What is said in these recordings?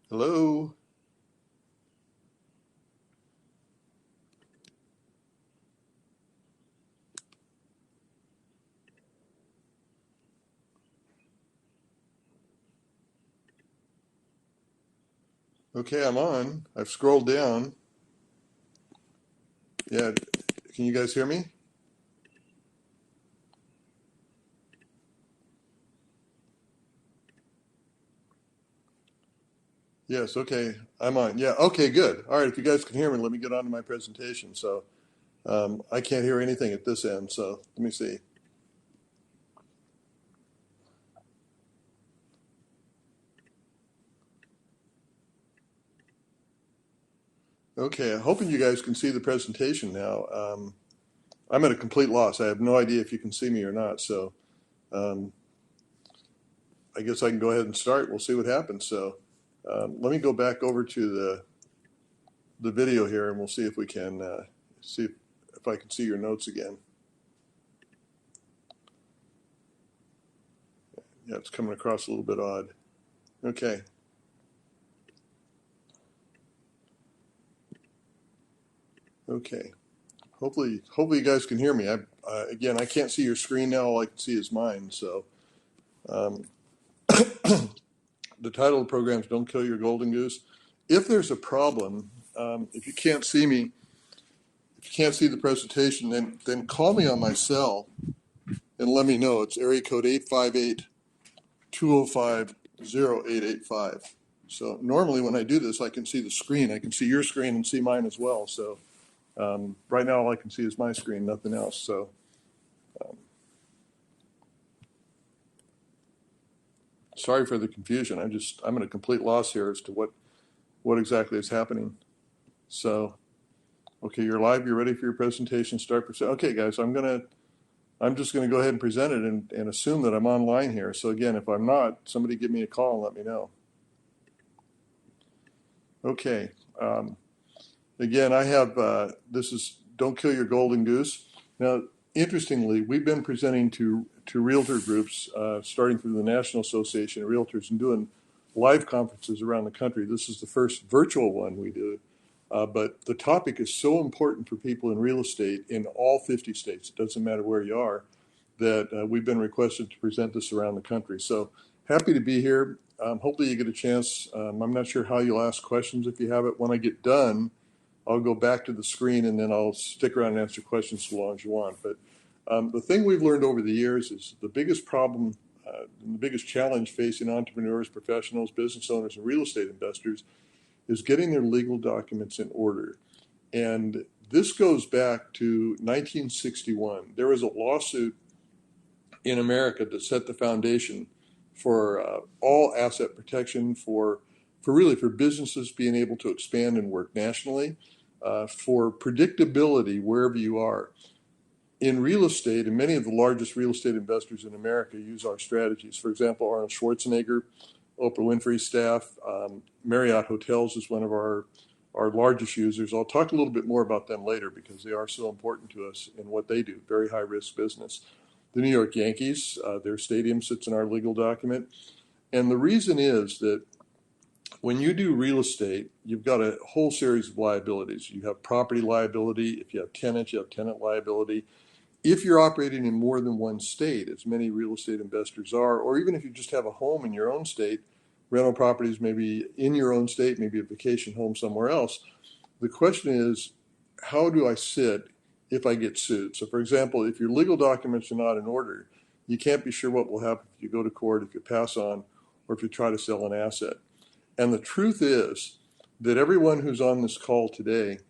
Hello. Okay, I'm on. I've scrolled down. Yeah, can you guys hear me? Yes, okay, I'm on. Yeah, okay, good. All right, if you guys can hear me, let me get on to my presentation. So I can't hear anything at this end, so let me see. Okay, I'm hoping you guys can see the presentation now. I'm at a complete loss. I have no idea if you can see me or not, so um, I guess I can go ahead and start. We'll see what happens. So let me go back over to the video here, and we'll see if we can see if I can see your notes again. Yeah, it's coming across a little bit odd. Okay. Okay. Hopefully you guys can hear me. Again, I can't see your screen now. All I can see is mine. So um, the title of the program is "Don't Kill Your Golden Goose." If there's a problem, if you can't see me, if you can't see the presentation, then call me on my cell and let me know. It's area code 858-205-0885. So normally when I do this, I can see the screen. I can see your screen and see mine as well. So right now all I can see is my screen, nothing else. So sorry for the confusion. I'm at a complete loss here as to what exactly is happening. So okay, you're live. You're ready for your presentation. Okay, guys, I'm just gonna go ahead and present it and assume that I'm online here. So again, if I'm not, somebody give me a call and let me know. Okay. Again, I have this is "Don't Kill Your Golden Goose." Now, interestingly, we've been presenting to realtor groups, starting through the National Association of Realtors, and doing live conferences around the country. This is the first virtual one we do, but the topic is so important for people in real estate in all 50 states. It doesn't matter where you are, that we've been requested to present this around the country. So happy to be here. Hopefully you get a chance. I'm not sure how you'll ask questions if you have it. When I get done, I'll go back to the screen and then I'll stick around and answer questions so long as you want. But the thing we've learned over the years is the biggest problem and the biggest challenge facing entrepreneurs, professionals, business owners, and real estate investors is getting their legal documents in order. And this goes back to 1961. There was a lawsuit in America that set the foundation for all asset protection, for businesses being able to expand and work nationally, for predictability wherever you are. In real estate, and many of the largest real estate investors in America use our strategies. For example, Arnold Schwarzenegger, Oprah Winfrey's staff, Marriott Hotels is one of our largest users. I'll talk a little bit more about them later because they are so important to us in what they do, very high risk business. The New York Yankees, their stadium sits in our legal document. And the reason is that when you do real estate, you've got a whole series of liabilities. You have property liability. If you have tenants, you have tenant liability. If you're operating in more than one state, as many real estate investors are, or even if you just have a home in your own state, rental properties maybe in your own state, maybe a vacation home somewhere else, the question is, how do I sit if I get sued? So for example, if your legal documents are not in order, you can't be sure what will happen if you go to court, if you pass on, or if you try to sell an asset. And the truth is that everyone who's on this call today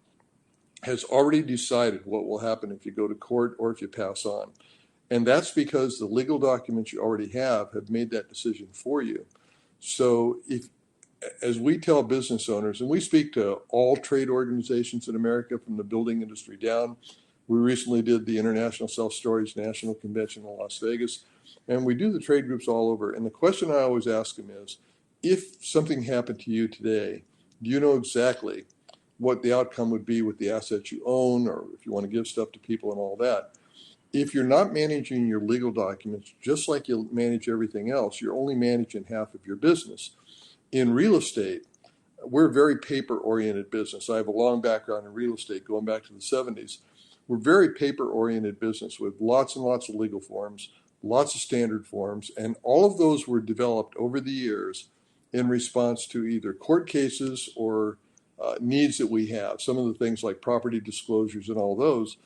has already decided what will happen if you go to court or if you pass on. And that's because the legal documents you already have made that decision for you. So as we tell business owners, and we speak to all trade organizations in America from the building industry down. We recently did the International Self-Storage National Convention in Las Vegas, and we do the trade groups all over. And the question I always ask them is, if something happened to you today, do you know exactly what the outcome would be with the assets you own, or if you want to give stuff to people and all that? If you're not managing your legal documents just like you manage everything else, you're only managing half of your business. In real estate, we're a very paper-oriented business. I have a long background in real estate going back to the 70s. We're a very paper-oriented business with lots and lots of legal forms, lots of standard forms, and all of those were developed over the years in response to either court cases or needs that we have. Some of the things like property disclosures and all those.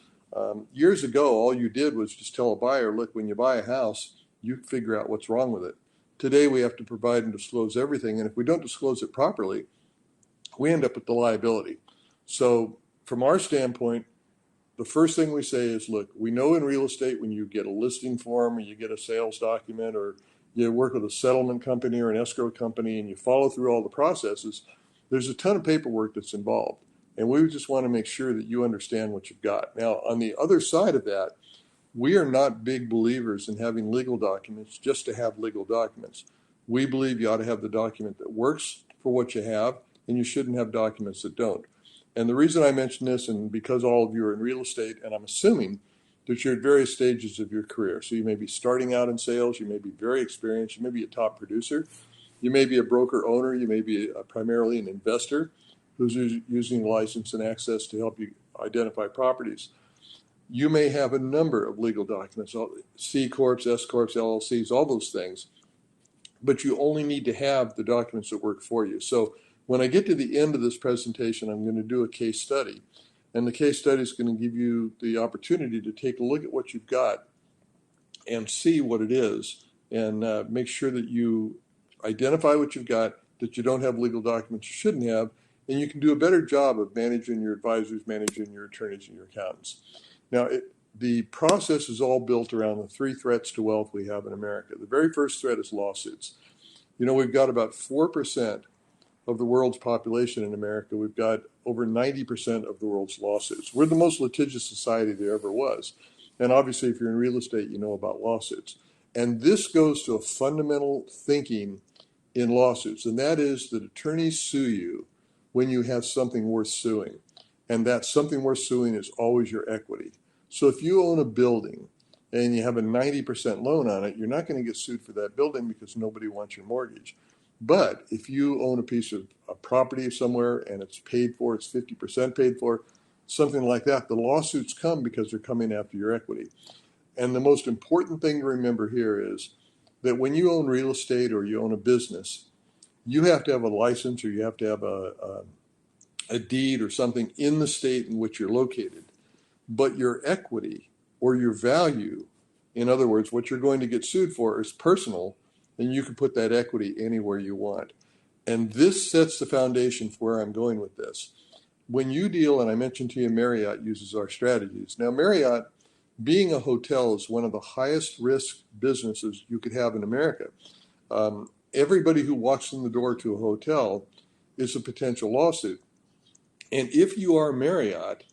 Years ago, all you did was just tell a buyer, look, when you buy a house, you figure out what's wrong with it. Today, we have to provide and disclose everything, and if we don't disclose it properly, we end up with the liability. So from our standpoint, the first thing we say is, look, we know in real estate when you get a listing form or you get a sales document or you work with a settlement company or an escrow company and you follow through all the processes, there's a ton of paperwork that's involved. And we just want to make sure that you understand what you've got. Now, on the other side of that, we are not big believers in having legal documents just to have legal documents. We believe you ought to have the document that works for what you have, and you shouldn't have documents that don't. And the reason I mention this, and because all of you are in real estate, and I'm assuming that you're at various stages of your career. So you may be starting out in sales, you may be very experienced, you may be a top producer, you may be a broker owner, you may be primarily an investor who's using license and access to help you identify properties. You may have a number of legal documents, C Corps, S Corps, LLCs, all those things, but you only need to have the documents that work for you. So when I get to the end of this presentation, I'm going to do a case study. And the case study is going to give you the opportunity to take a look at what you've got and see what it is and make sure that you identify what you've got, that you don't have legal documents you shouldn't have, and you can do a better job of managing your advisors, managing your attorneys, and your accountants. Now, the process is all built around the 3 threats to wealth we have in America. The very first threat is lawsuits. You know, we've got about 4% of the world's population in America. We've got over 90% of the world's lawsuits. We're the most litigious society there ever was. And obviously, if you're in real estate, you know about lawsuits. And this goes to a fundamental thinking in lawsuits, and that is that attorneys sue you when you have something worth suing. And that something worth suing is always your equity. So if you own a building and you have a 90% loan on it, you're not going to get sued for that building because nobody wants your mortgage. But if you own a piece of a property somewhere and it's paid for, it's 50% paid for, something like that, the lawsuits come because they're coming after your equity. And the most important thing to remember here is that when you own real estate or you own a business, you have to have a license or you have to have a deed or something in the state in which you're located. But your equity or your value, in other words, what you're going to get sued for is personal, and you can put that equity anywhere you want. And this sets the foundation for where I'm going with this. When you deal, and I mentioned to you Marriott uses our strategies. Now Marriott, being a hotel, is one of the highest risk businesses you could have in America. Everybody who walks in the door to a hotel is a potential lawsuit. And if you are Marriott,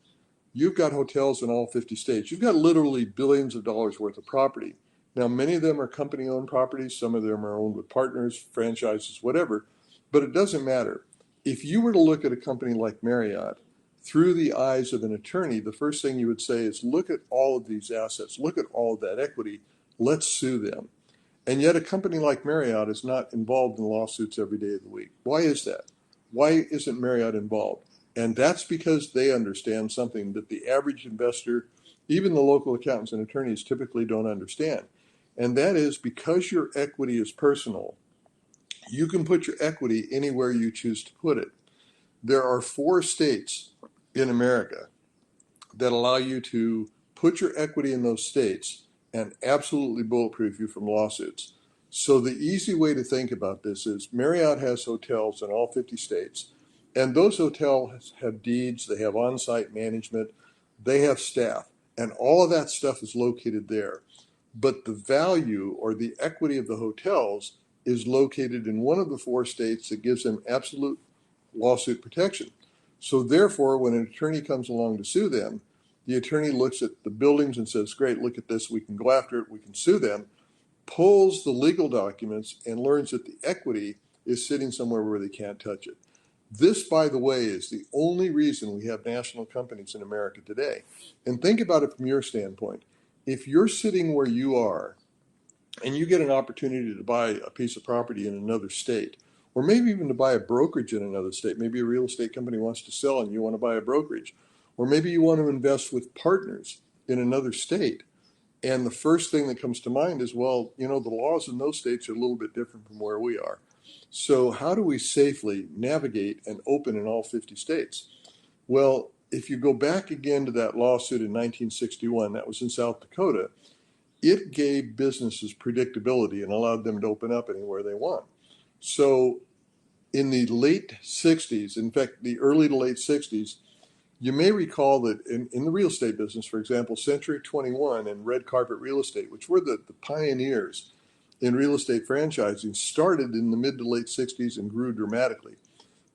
you've got hotels in all 50 states. You've got literally billions of dollars worth of property. Now, many of them are company-owned properties. Some of them are owned with partners, franchises, whatever. But it doesn't matter. If you were to look at a company like Marriott through the eyes of an attorney, the first thing you would say is, look at all of these assets. Look at all of that equity. Let's sue them. And yet a company like Marriott is not involved in lawsuits every day of the week. Why is that? Why isn't Marriott involved? And that's because they understand something that the average investor, even the local accountants and attorneys, typically don't understand. And that is, because your equity is personal, you can put your equity anywhere you choose to put it. There are 4 states in America that allow you to put your equity in those states and absolutely bulletproof you from lawsuits. So the easy way to think about this is Marriott has hotels in all 50 states. And those hotels have deeds, they have on-site management, they have staff, and all of that stuff is located there. But the value or the equity of the hotels is located in one of the 4 states that gives them absolute lawsuit protection. So therefore, when an attorney comes along to sue them, the attorney looks at the buildings and says, great, look at this, we can go after it, we can sue them, pulls the legal documents and learns that the equity is sitting somewhere where they can't touch it. This, by the way, is the only reason we have national companies in America today. And think about it from your standpoint. If you're sitting where you are and you get an opportunity to buy a piece of property in another state, or maybe even to buy a brokerage in another state. Maybe a real estate company wants to sell and you want to buy a brokerage. Or maybe you want to invest with partners in another state. And the first thing that comes to mind is, well, the laws in those states are a little bit different from where we are. So how do we safely navigate and open in all 50 states? Well, if you go back again to that lawsuit in 1961, that was in South Dakota, it gave businesses predictability and allowed them to open up anywhere they want. So in the late 60s, in fact, the early to late 60s, you may recall that in the real estate business, for example, Century 21 and Red Carpet Real Estate, which were the pioneers in real estate franchising, started in the mid to late 60s and grew dramatically.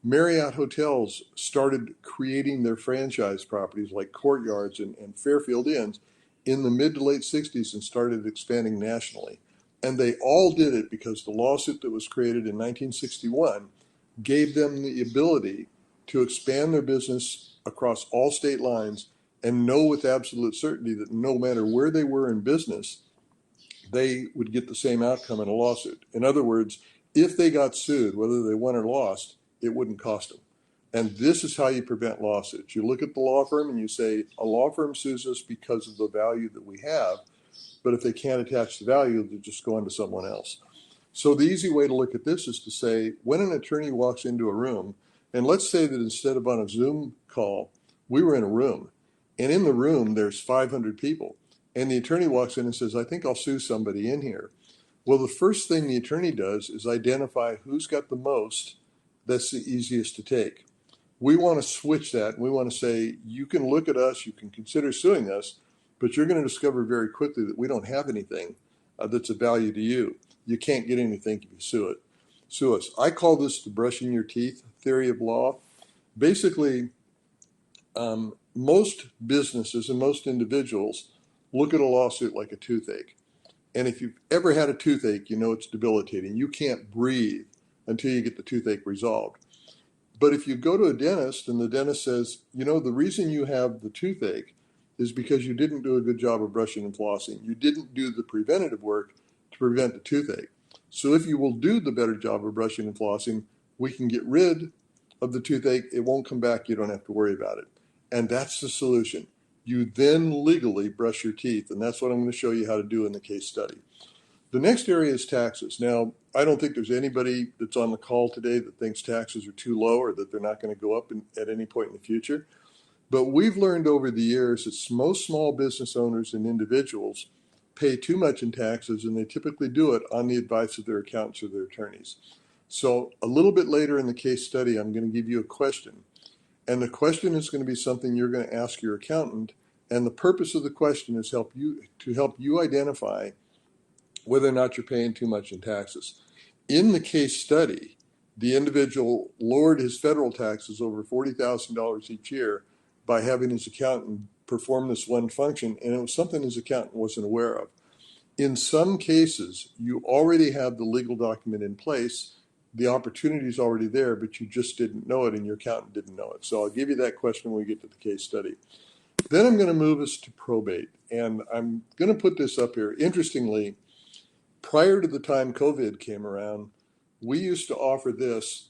Marriott hotels started creating their franchise properties like Courtyards and Fairfield Inns in the mid to late 60s and started expanding nationally. And they all did it because the lawsuit that was created in 1961 gave them the ability to expand their business across all state lines and know with absolute certainty that no matter where they were in business, they would get the same outcome in a lawsuit. In other words, if they got sued, whether they won or lost, it wouldn't cost them. And this is how you prevent lawsuits. You look at the law firm and you say, a law firm sues us because of the value that we have, but if they can't attach the value, they're just going to someone else. So the easy way to look at this is to say, when an attorney walks into a room, and let's say that instead of on a Zoom call, we were in a room, and in the room there's 500 people, and the attorney walks in and says, I think I'll sue somebody in here. Well, the first thing the attorney does is identify who's got the most that's the easiest to take. We want to switch that, and we want to say, you can look at us, you can consider suing us, but you're going to discover very quickly that we don't have anything that's of value to you. You can't get anything if you sue us. I call this the brushing your teeth theory of law. Basically, most businesses and most individuals look at a lawsuit like a toothache. And if you've ever had a toothache, you know it's debilitating. You can't breathe until you get the toothache resolved. But if you go to a dentist and the dentist says, the reason you have the toothache is because you didn't do a good job of brushing and flossing. You didn't do the preventative work to prevent the toothache. So if you will do the better job of brushing and flossing, we can get rid of the toothache. It won't come back. You don't have to worry about it. And that's the solution. You then legally brush your teeth. And that's what I'm going to show you how to do in the case study. The next area is taxes. Now, I don't think there's anybody that's on the call today that thinks taxes are too low or that they're not going to go up at any point in the future. But we've learned over the years that most small business owners and individuals pay too much in taxes, and they typically do it on the advice of their accountants or their attorneys. So a little bit later in the case study, I'm going to give you a question. And the question is going to be something you're going to ask your accountant. And the purpose of the question is to help you identify whether or not you're paying too much in taxes. In the case study, the individual lowered his federal taxes over $40,000 each year by having his accountant perform this one function, and it was something his accountant wasn't aware of. In some cases, you already have the legal document in place, the opportunity is already there, but you just didn't know it and your accountant didn't know it. So I'll give you that question when we get to the case study. Then I'm going to move us to probate, and I'm going to put this up here. Interestingly, prior to the time COVID came around, we used to offer this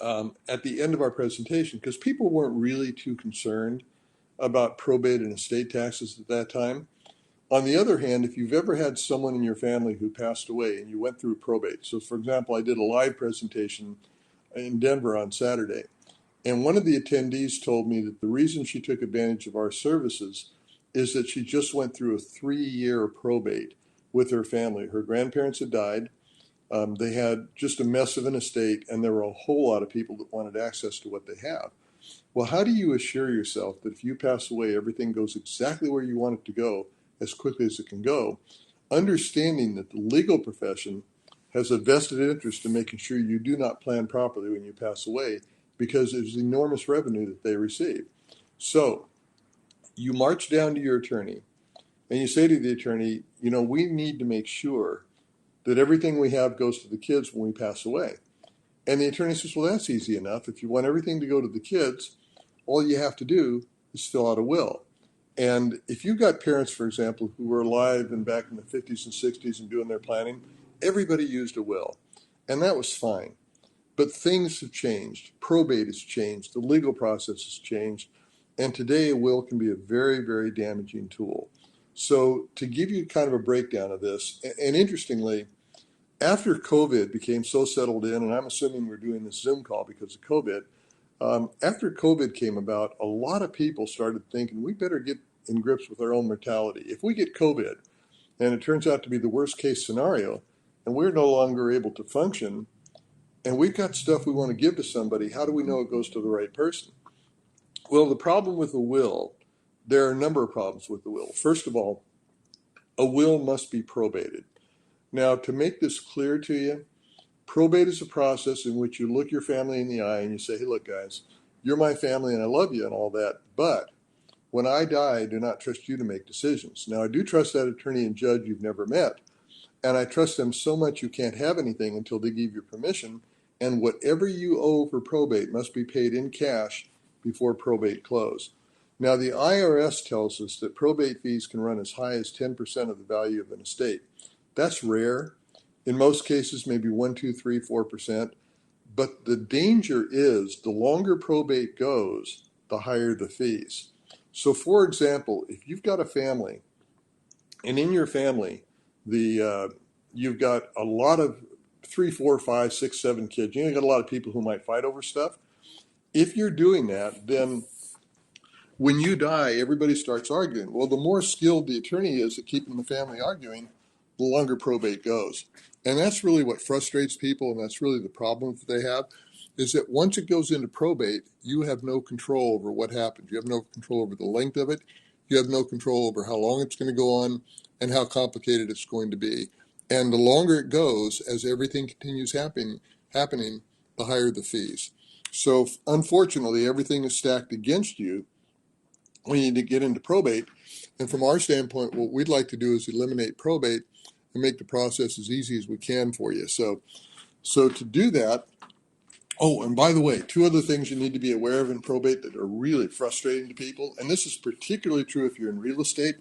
at the end of our presentation because people weren't really too concerned about probate and estate taxes at that time. On the other hand, if you've ever had someone in your family who passed away and you went through probate, so for example, I did a live presentation in Denver on Saturday, and one of the attendees told me that the reason she took advantage of our services is that she just went through a 3-year probate with her family. Her grandparents had died. They had just a mess of an estate, and there were a whole lot of people that wanted access to what they have. Well, how do you assure yourself that if you pass away, everything goes exactly where you want it to go as quickly as it can go, understanding that the legal profession has a vested interest in making sure you do not plan properly when you pass away because there's enormous revenue that they receive. So you march down to your attorney and you say to the attorney, we need to make sure that everything we have goes to the kids when we pass away. And the attorney says, well, that's easy enough. If you want everything to go to the kids, all you have to do is fill out a will. And if you've got parents, for example, who were alive and back in the 50s and 60s and doing their planning, everybody used a will. And that was fine. But things have changed. Probate has changed. The legal process has changed. And today a will can be a very, very damaging tool. So to give you kind of a breakdown of this, and interestingly, after COVID became so settled in, and I'm assuming we're doing this Zoom call because of COVID, after COVID came about, a lot of people started thinking we better get in grips with our own mortality. If we get COVID, and it turns out to be the worst case scenario, and we're no longer able to function, and we've got stuff we want to give to somebody, how do we know it goes to the right person? Well, the problem with a will, there are a number of problems with the will. First of all, a will must be probated. Now, to make this clear to you, probate is a process in which you look your family in the eye and you say, hey, look, guys, you're my family and I love you and all that, but when I die, I do not trust you to make decisions. Now, I do trust that attorney and judge you've never met, and I trust them so much you can't have anything until they give you permission, and whatever you owe for probate must be paid in cash before probate close. Now, the IRS tells us that probate fees can run as high as 10% of the value of an estate. That's rare. In most cases, maybe 1, 2, 3, 4%. But the danger is the longer probate goes, the higher the fees. So, for example, if you've got a family, and in your family, you've got a lot of 3, 4, 5, 6, 7 kids. You've got a lot of people who might fight over stuff. If you're doing that, then when you die, everybody starts arguing. Well, the more skilled the attorney is at keeping the family arguing, the longer probate goes. And that's really what frustrates people, and that's really the problem that they have, is that once it goes into probate, you have no control over what happens. You have no control over the length of it. You have no control over how long it's going to go on and how complicated it's going to be. And the longer it goes, as everything continues happening, the higher the fees. So unfortunately, everything is stacked against you when you get into probate. And from our standpoint, what we'd like to do is eliminate probate and make the process as easy as we can for you. So to do that, oh, and by the way, 2 other things you need to be aware of in probate that are really frustrating to people, and this is particularly true if you're in real estate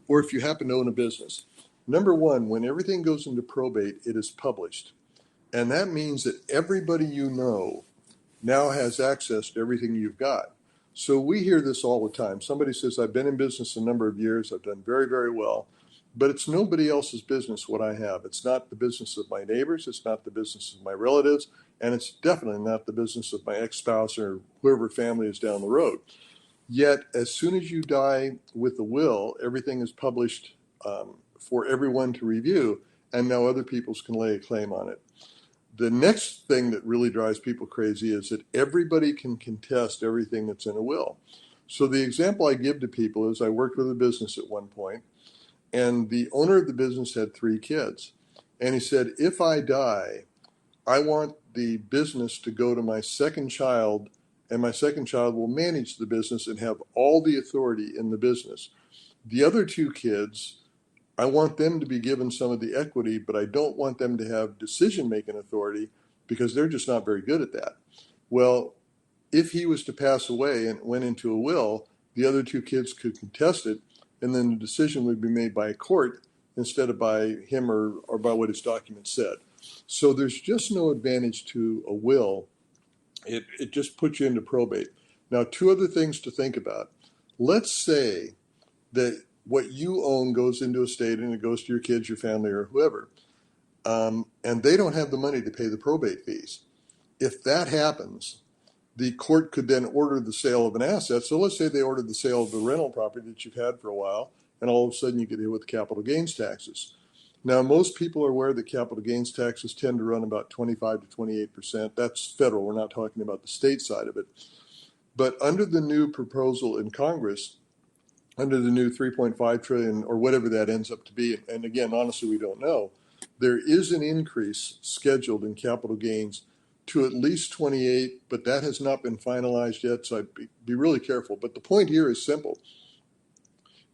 or if you happen to own a business. Number 1, when everything goes into probate, it is published. And that means that everybody you know now has access to everything you've got. So we hear this all the time. Somebody says, I've been in business a number of years, I've done very, very well, but it's nobody else's business what I have. It's not the business of my neighbors, it's not the business of my relatives, and it's definitely not the business of my ex-spouse or whoever family is down the road. Yet, as soon as you die with a will, everything is published for everyone to review, and now other people can lay a claim on it. The next thing that really drives people crazy is that everybody can contest everything that's in a will. So the example I give to people is I worked with a business at one point, and the owner of the business had 3 kids. And he said, if I die, I want the business to go to my second child, and my second child will manage the business and have all the authority in the business. The other 2 kids, I want them to be given some of the equity, but I don't want them to have decision-making authority because they're just not very good at that. Well, if he was to pass away and went into a will, the other 2 kids could contest it, and then the decision would be made by a court instead of by him or by what his document said. So there's just no advantage to a will. It just puts you into probate. Now, 2 other things to think about. Let's say that what you own goes into a estate and it goes to your kids, your family, or whoever, and they don't have the money to pay the probate fees. If that happens, the court could then order the sale of an asset. So let's say they ordered the sale of the rental property that you've had for a while, and all of a sudden you get hit with capital gains taxes. Now, most people are aware that capital gains taxes tend to run about 25 to 28%. That's federal. We're not talking about the state side of it. But under the new proposal in Congress, under the new 3.5 trillion or whatever that ends up to be, and again, honestly, we don't know, there is an increase scheduled in capital gains to at least 28, but that has not been finalized yet, so I'd be really careful. But the point here is simple.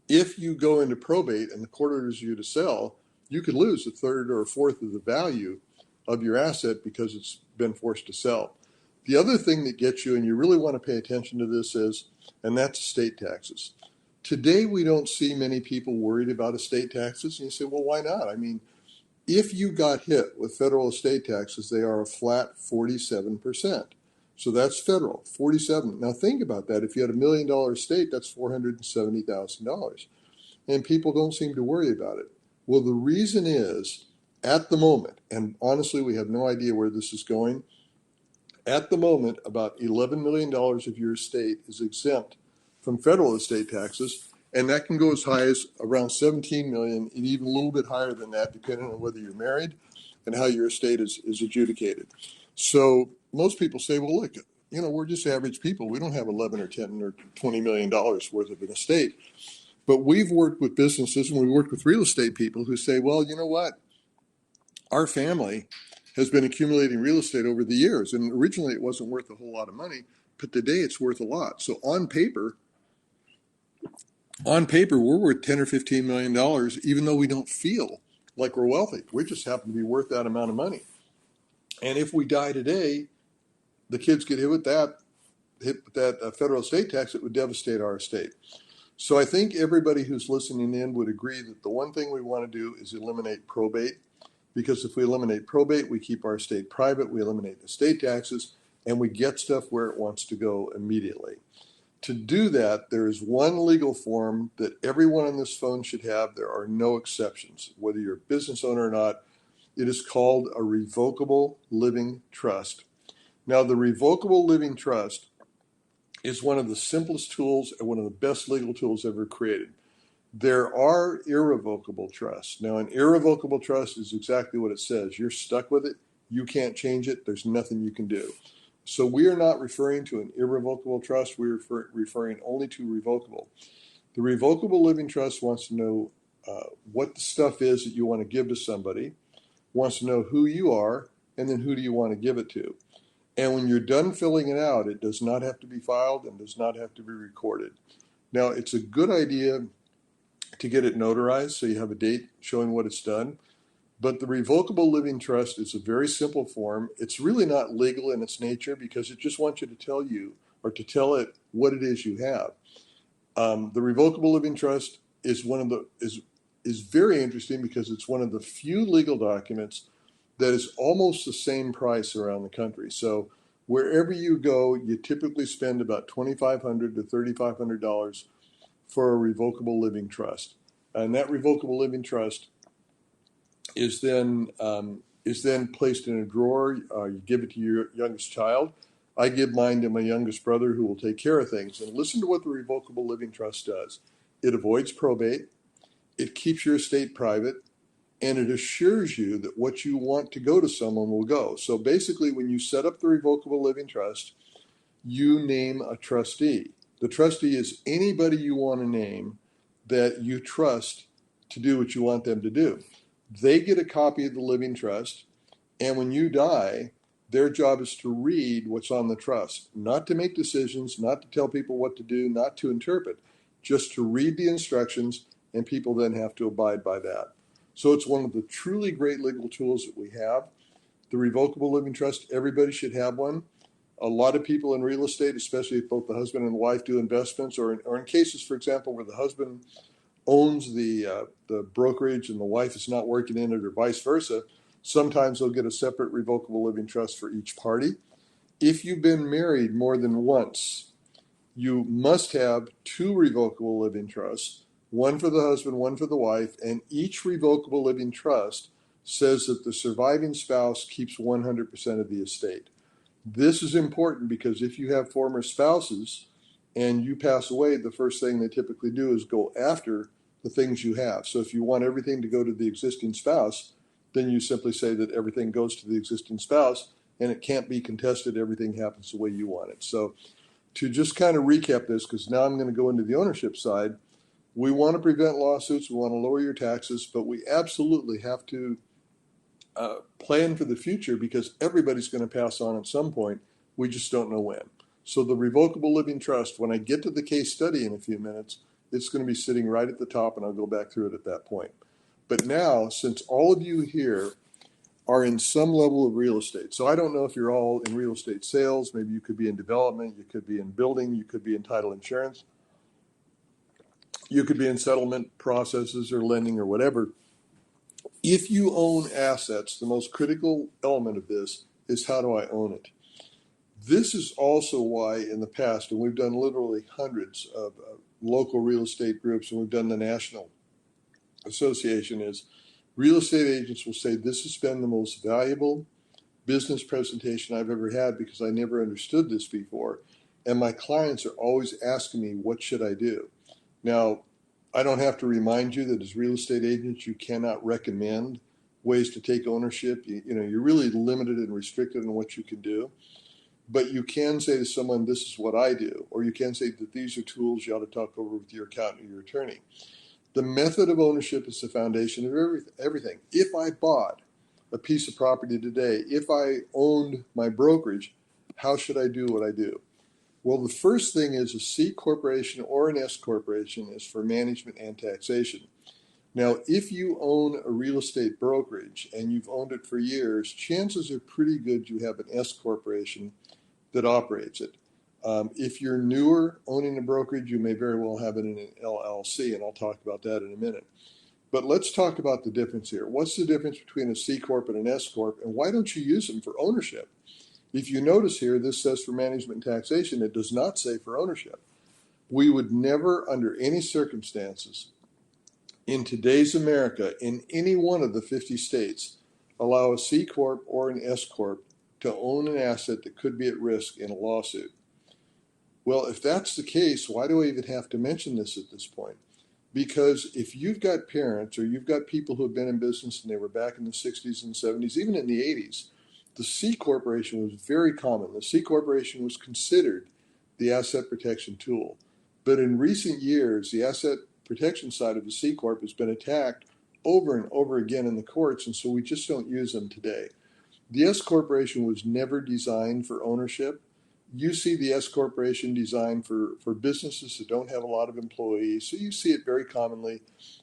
If you go into probate and the court orders you to sell, you could lose a third or a fourth of the value of your asset because it's been forced to sell. The other thing that gets you, and you really want to pay attention to this, is, and that's estate taxes. Today, we don't see many people worried about estate taxes. And you say, well, why not? I mean, If you got hit with federal estate taxes, they are a flat 47%. So that's federal, 47. Now think about that. If you had $1 million estate, that's $470,000. And people don't seem to worry about it. Well, the reason is, at the moment, and honestly, we have no idea where this is going. At the moment, about $11 million of your estate is exempt from federal estate taxes, and that can go as high as around $17 million, and even a little bit higher than that, depending on whether you're married and how your estate is adjudicated. So most people say, well, look, we're just average people. We don't have 11 or 10 or $20 million worth of an estate. But we've worked with businesses and we worked with real estate people who say, well, you know what? Our family has been accumulating real estate over the years. And originally it wasn't worth a whole lot of money, but today it's worth a lot. So on paper, we're worth 10 or $15 million, even though we don't feel like we're wealthy. We just happen to be worth that amount of money. And if we die today, the kids get hit with that federal estate tax, it would devastate our estate. So I think everybody who's listening in would agree that the one thing we want to do is eliminate probate, because if we eliminate probate, we keep our estate private, we eliminate estate taxes, and we get stuff where it wants to go immediately. To do that, there is one legal form that everyone on this phone should have. There are no exceptions, whether you're a business owner or not. It is called a revocable living trust. Now, the revocable living trust is one of the simplest tools and one of the best legal tools ever created. There are irrevocable trusts. Now, an irrevocable trust is exactly what it says. You're stuck with it. You can't change it. There's nothing you can do. So we are not referring to an irrevocable trust. We're referring only to revocable. The revocable living trust wants to know what the stuff is that you want to give to somebody, wants to know who you are, and then who do you want to give it to. And when you're done filling it out, it does not have to be filed and does not have to be recorded. Now, it's a good idea to get it notarized so you have a date showing what it's done. But the revocable living trust is a very simple form. It's really not legal in its nature because it just wants you to tell you or to tell it what it is you have. The revocable living trust is is very interesting because it's one of the few legal documents that is almost the same price around the country. So wherever you go, you typically spend about $2,500 to $3,500 for a revocable living trust. And that revocable living trust is then placed in a drawer. You give it to your youngest child. I give mine to my youngest brother, who will take care of things. And listen to what the revocable living trust does. It avoids probate. It keeps your estate private. And it assures you that what you want to go to someone will go. So basically, when you set up the revocable living trust, you name a trustee. The trustee is anybody you want to name that you trust to do what you want them to do. They get a copy of the living trust, and when you die, their job is to read what's on the trust, not to make decisions, not to tell people what to do, not to interpret, just to read the instructions, and people then have to abide by that. So it's one of the truly great legal tools that we have. The revocable living trust, everybody should have one. A lot of people in real estate, especially if both the husband and the wife do investments, or in cases, for example, where the husband owns the brokerage and the wife is not working in it, or vice versa, sometimes they'll get a separate revocable living trust for each party. If you've been married more than once, you must have two revocable living trusts, one for the husband, one for the wife, and each revocable living trust says that the surviving spouse keeps 100% of the estate. This is important because if you have former spouses and you pass away, the first thing they typically do is go after the things you have. So if you want everything to go to the existing spouse, then you simply say that everything goes to the existing spouse and it can't be contested. Everything happens the way you want it. So to just kind of recap this, because now I'm going to go into the ownership side, we want to prevent lawsuits. We want to lower your taxes, but we absolutely have to plan for the future because everybody's going to pass on at some point. We just don't know when. So the revocable living trust, when I get to the case study in a few minutes, it's going to be sitting right at the top, and I'll go back through it at that point. But now, since all of you here are in some level of real estate, so I don't know if you're all in real estate sales, maybe you could be in development, you could be in building, you could be in title insurance, you could be in settlement processes or lending or whatever. If you own assets, the most critical element of this is how do I own it? This is also why in the past, and we've done literally hundreds of local real estate groups, and we've done the national association, is real estate agents will say this has been the most valuable business presentation I've ever had because I never understood this before. And my clients are always asking me, what should I do? Now, I don't have to remind you that as real estate agents, you cannot recommend ways to take ownership. You're really limited and restricted on what you can do. But you can say to someone, this is what I do. Or you can say that these are tools you ought to talk over with your accountant or your attorney. The method of ownership is the foundation of everything. If I bought a piece of property today, if I owned my brokerage, how should I do what I do? Well, the first thing is a C corporation or an S corporation is for management and taxation. Now, if you own a real estate brokerage and you've owned it for years, chances are pretty good you have an S corporation that operates it. If you're newer owning a brokerage, you may very well have it in an LLC, and I'll talk about that in a minute. But let's talk about the difference here. What's the difference between a C Corp and an S Corp, and why don't you use them for ownership? If you notice here, this says for management and taxation. It does not say for ownership. We would never, under any circumstances, in today's America, in any one of the 50 states, allow a C Corp or an S Corp to own an asset that could be at risk in a lawsuit. Well, if that's the case, why do I even have to mention this at this point? Because if you've got parents or you've got people who have been in business and they were back in the 60s and 70s, even in the 80s, the C corporation was very common. The C corporation was considered the asset protection tool. But in recent years, the asset protection side of the C Corp has been attacked over and over again in the courts, and so we just don't use them today. The S corporation was never designed for ownership. You see the S corporation designed for businesses that don't have a lot of employees. So you see it very commonly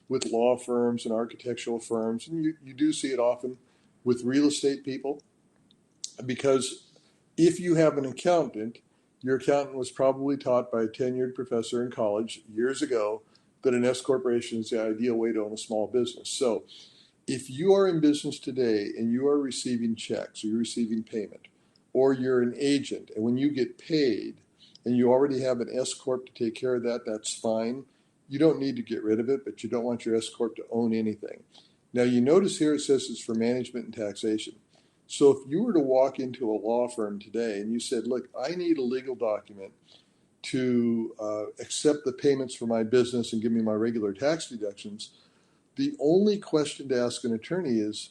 with law firms and architectural firms, and you do see it often with real estate people. Because if you have an accountant, your accountant was probably taught by a tenured professor in college years ago that an S corporation is the ideal way to own a small business. So if you are in business today and you are receiving checks or you're receiving payment, or you're an agent, and when you get paid and you already have an S Corp to take care of that, that's fine. You don't need to get rid of it, but you don't want your S Corp to own anything. Now you notice here it says it's for management and taxation. So if you were to walk into a law firm today and you said, look, I need a legal document to accept the payments for my business and give me my regular tax deductions, the only question to ask an attorney is,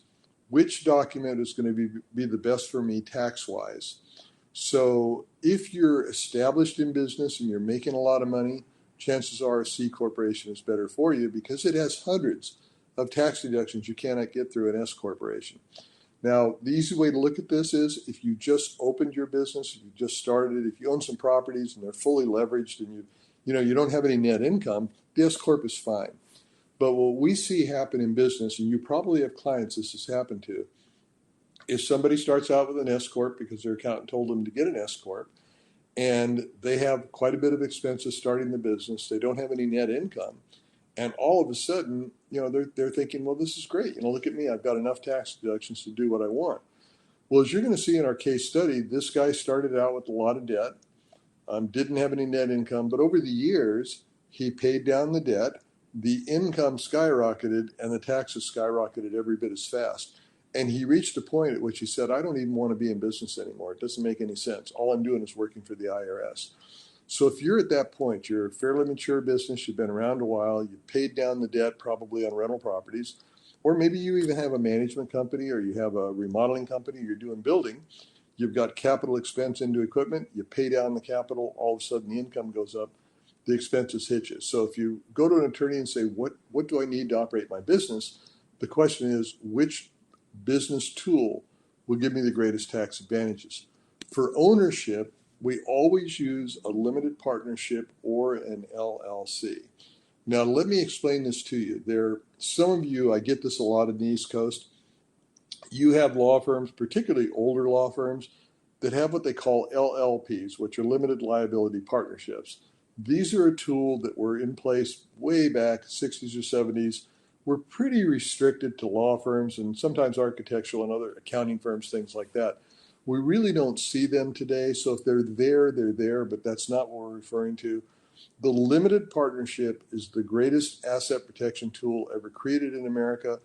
which document is going to be the best for me tax-wise? So if you're established in business and you're making a lot of money, chances are a C corporation is better for you because it has hundreds of tax deductions you cannot get through an S corporation. Now, the easy way to look at this is if you just opened your business, if you just started it, if you own some properties and they're fully leveraged and you don't have any net income, the S Corp is fine. But what we see happen in business, and you probably have clients this has happened to, is somebody starts out with an S Corp because their accountant told them to get an S Corp, and they have quite a bit of expenses starting the business. They don't have any net income. And all of a sudden, they're thinking, well, this is great. Look at me. I've got enough tax deductions to do what I want. Well, as you're going to see in our case study, this guy started out with a lot of debt, didn't have any net income, but over the years, he paid down the debt. The income skyrocketed and the taxes skyrocketed every bit as fast. And he reached a point at which he said, I don't even want to be in business anymore. It doesn't make any sense. All I'm doing is working for the IRS. So if you're at that point, you're a fairly mature business, you've been around a while, you've paid down the debt probably on rental properties, or maybe you even have a management company or you have a remodeling company, you're doing building, you've got capital expense into equipment, you pay down the capital, all of a sudden the income goes up, the expenses hit you. So if you go to an attorney and say, what do I need to operate my business? The question is, which business tool will give me the greatest tax advantages? For ownership, we always use a limited partnership or an LLC. Now, let me explain this to you. Some of you, I get this a lot in the East Coast, you have law firms, particularly older law firms, that have what they call LLPs, which are limited liability partnerships. These are a tool that were in place way back, 60s or 70s, we're pretty restricted to law firms and sometimes architectural and other accounting firms, things like that. We really don't see them today. So if they're there, but that's not what we're referring to. The limited partnership is the greatest asset protection tool ever created in America.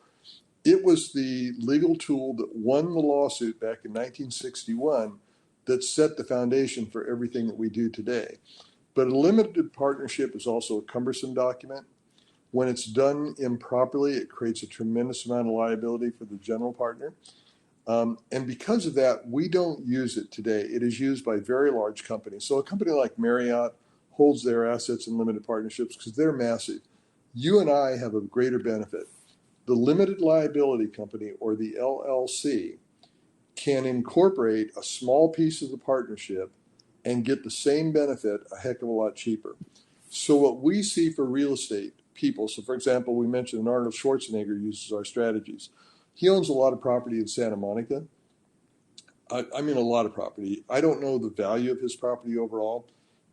It was the legal tool that won the lawsuit back in 1961 that set the foundation for everything that we do today. But a limited partnership is also a cumbersome document. When it's done improperly, it creates a tremendous amount of liability for the general partner. And because of that, we don't use it today. It is used by very large companies. So a company like Marriott holds their assets in limited partnerships because they're massive. You and I have a greater benefit. The limited liability company, or the LLC, can incorporate a small piece of the partnership and get the same benefit a heck of a lot cheaper. So what we see for real estate people, so for example, we mentioned Arnold Schwarzenegger uses our strategies. He owns a lot of property in Santa Monica. I mean a lot of property. I don't know the value of his property overall,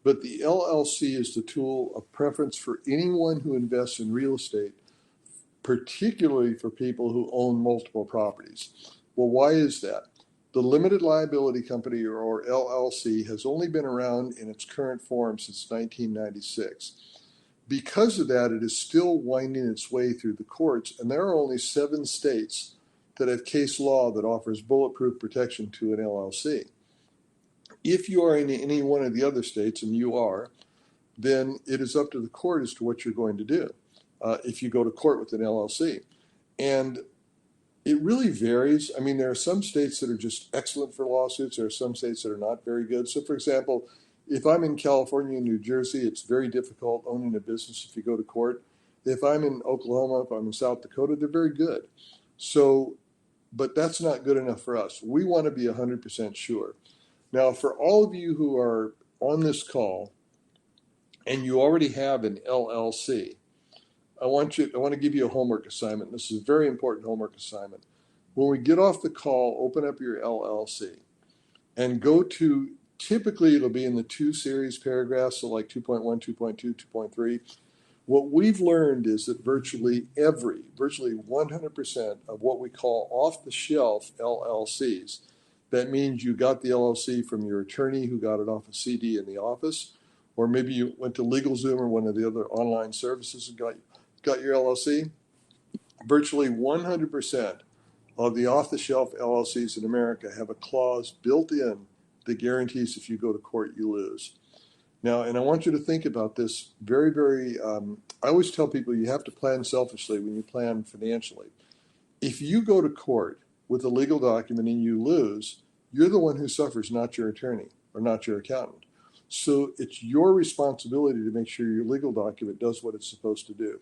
but the LLC is the tool of preference for anyone who invests in real estate, particularly for people who own multiple properties. Well, why is that? The limited liability company, or LLC, has only been around in its current form since 1996. Because of that, it is still winding its way through the courts, and there are only 7 states that have case law that offers bulletproof protection to an LLC. If you are in any one of the other states, and you are, then it is up to the court as to what you're going to do if you go to court with an LLC. And it really varies. I mean, there are some states that are just excellent for lawsuits. There are some states that are not very good. So, for example, if I'm in California and New Jersey, it's very difficult owning a business if you go to court. If I'm in Oklahoma, if I'm in South Dakota, they're very good. So, but that's not good enough for us. We want to be 100% sure. Now, for all of you who are on this call and you already have an LLC, I want to give you a homework assignment. This is a very important homework assignment. When we get off the call, open up your LLC and go to, typically it'll be in the 2 series paragraphs, so like 2.1, 2.2, 2.3. What we've learned is that virtually 100% of what we call off-the-shelf LLCs, that means you got the LLC from your attorney who got it off a CD in the office, or maybe you went to LegalZoom or one of the other online services and got your LLC. Virtually 100% of the off-the-shelf LLCs in America have a clause built in that guarantees if you go to court, you lose. Now, and I want you to think about this very, I always tell people you have to plan selfishly when you plan financially. If you go to court with a legal document and you lose, you're the one who suffers, not your attorney or not your accountant. So it's your responsibility to make sure your legal document does what it's supposed to do.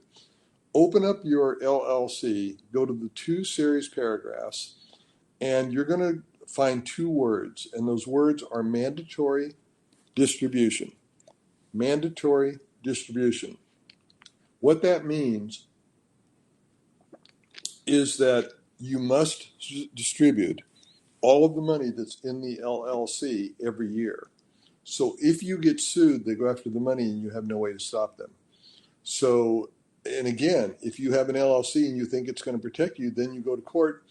Open up your LLC, go to the 2 series paragraphs, and you're going to find 2 words, and those words are mandatory distribution. Mandatory distribution. What that means is that you must distribute all of the money that's in the LLC every year. So if you get sued, they go after the money and you have no way to stop them. So, and again, if you have an LLC and you think it's going to protect you, then you go to court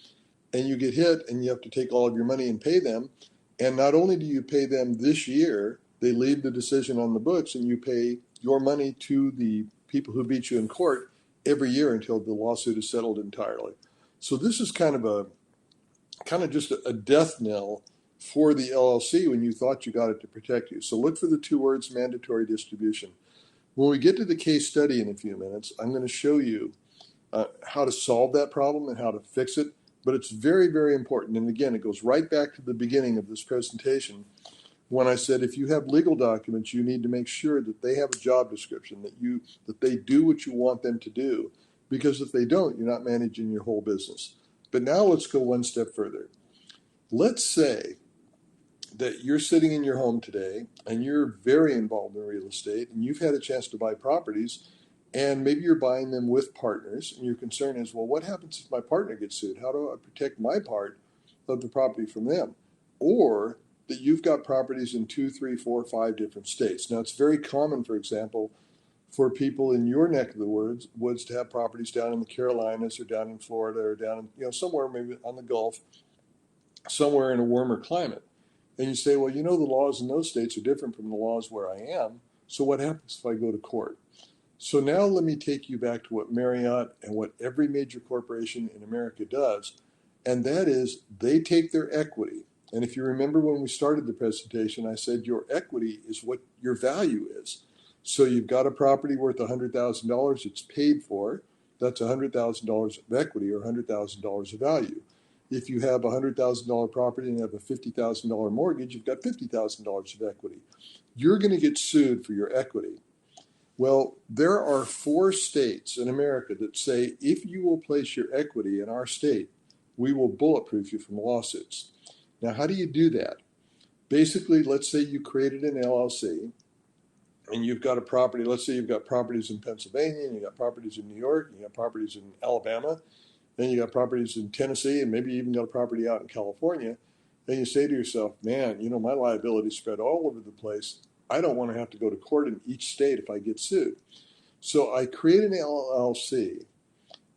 and you get hit and you have to take all of your money and pay them. And not only do you pay them this year, they leave the decision on the books and you pay your money to the people who beat you in court every year until the lawsuit is settled entirely. So this is kind of just a death knell for the LLC when you thought you got it to protect you. So look for the 2 words, mandatory distribution. When we get to the case study in a few minutes, I'm going to show you how to solve that problem and how to fix it. But it's very, very important. And again, it goes right back to the beginning of this presentation when I said if you have legal documents, you need to make sure that they have a job description, that they do what you want them to do. Because if they don't, you're not managing your whole business. But now let's go one step further. Let's say that you're sitting in your home today and you're very involved in real estate and you've had a chance to buy properties and maybe you're buying them with partners and your concern is, well, what happens if my partner gets sued? How do I protect my part of the property from them? Or that you've got properties in 2, 3, 4, 5 different states. Now, it's very common, for example, for people in your neck of the woods to have properties down in the Carolinas or down in Florida or down in, somewhere maybe on the Gulf, somewhere in a warmer climate. And you say, well, the laws in those states are different from the laws where I am. So what happens if I go to court? So now let me take you back to what Marriott and what every major corporation in America does. And that is they take their equity. And if you remember when we started the presentation, I said your equity is what your value is. So you've got a property worth $100,000. It's paid for. That's $100,000 of equity or $100,000 of value. If you have a $100,000 property and you have a $50,000 mortgage, you've got $50,000 of equity. You're going to get sued for your equity. Well, there are 4 states in America that say if you will place your equity in our state, we will bulletproof you from lawsuits. Now, how do you do that? Basically, let's say you created an LLC and you've got a property. Let's say you've got properties in Pennsylvania, and you've got properties in New York, and you've got properties in Alabama, then you got properties in Tennessee, and maybe you even got a property out in California. Then you say to yourself, man, my liability is spread all over the place. I don't want to have to go to court in each state if I get sued. So I create an LLC,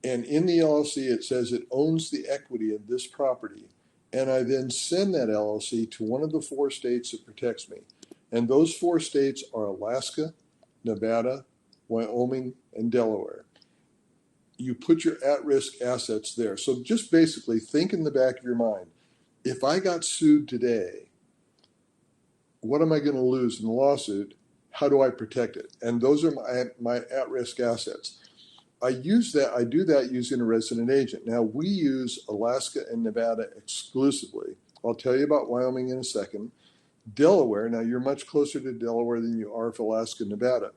and in the LLC it says it owns the equity of this property. And I then send that LLC to one of the 4 states that protects me. And those 4 states are Alaska, Nevada, Wyoming, and Delaware. You put your at-risk assets there. So just basically think in the back of your mind, if I got sued today, what am I going to lose in the lawsuit? How do I protect it? And those are my at-risk assets. I do that using a resident agent. Now, we use Alaska and Nevada exclusively. I'll tell you about Wyoming in a second. Delaware, now you're much closer to Delaware than you are for Alaska and Nevada.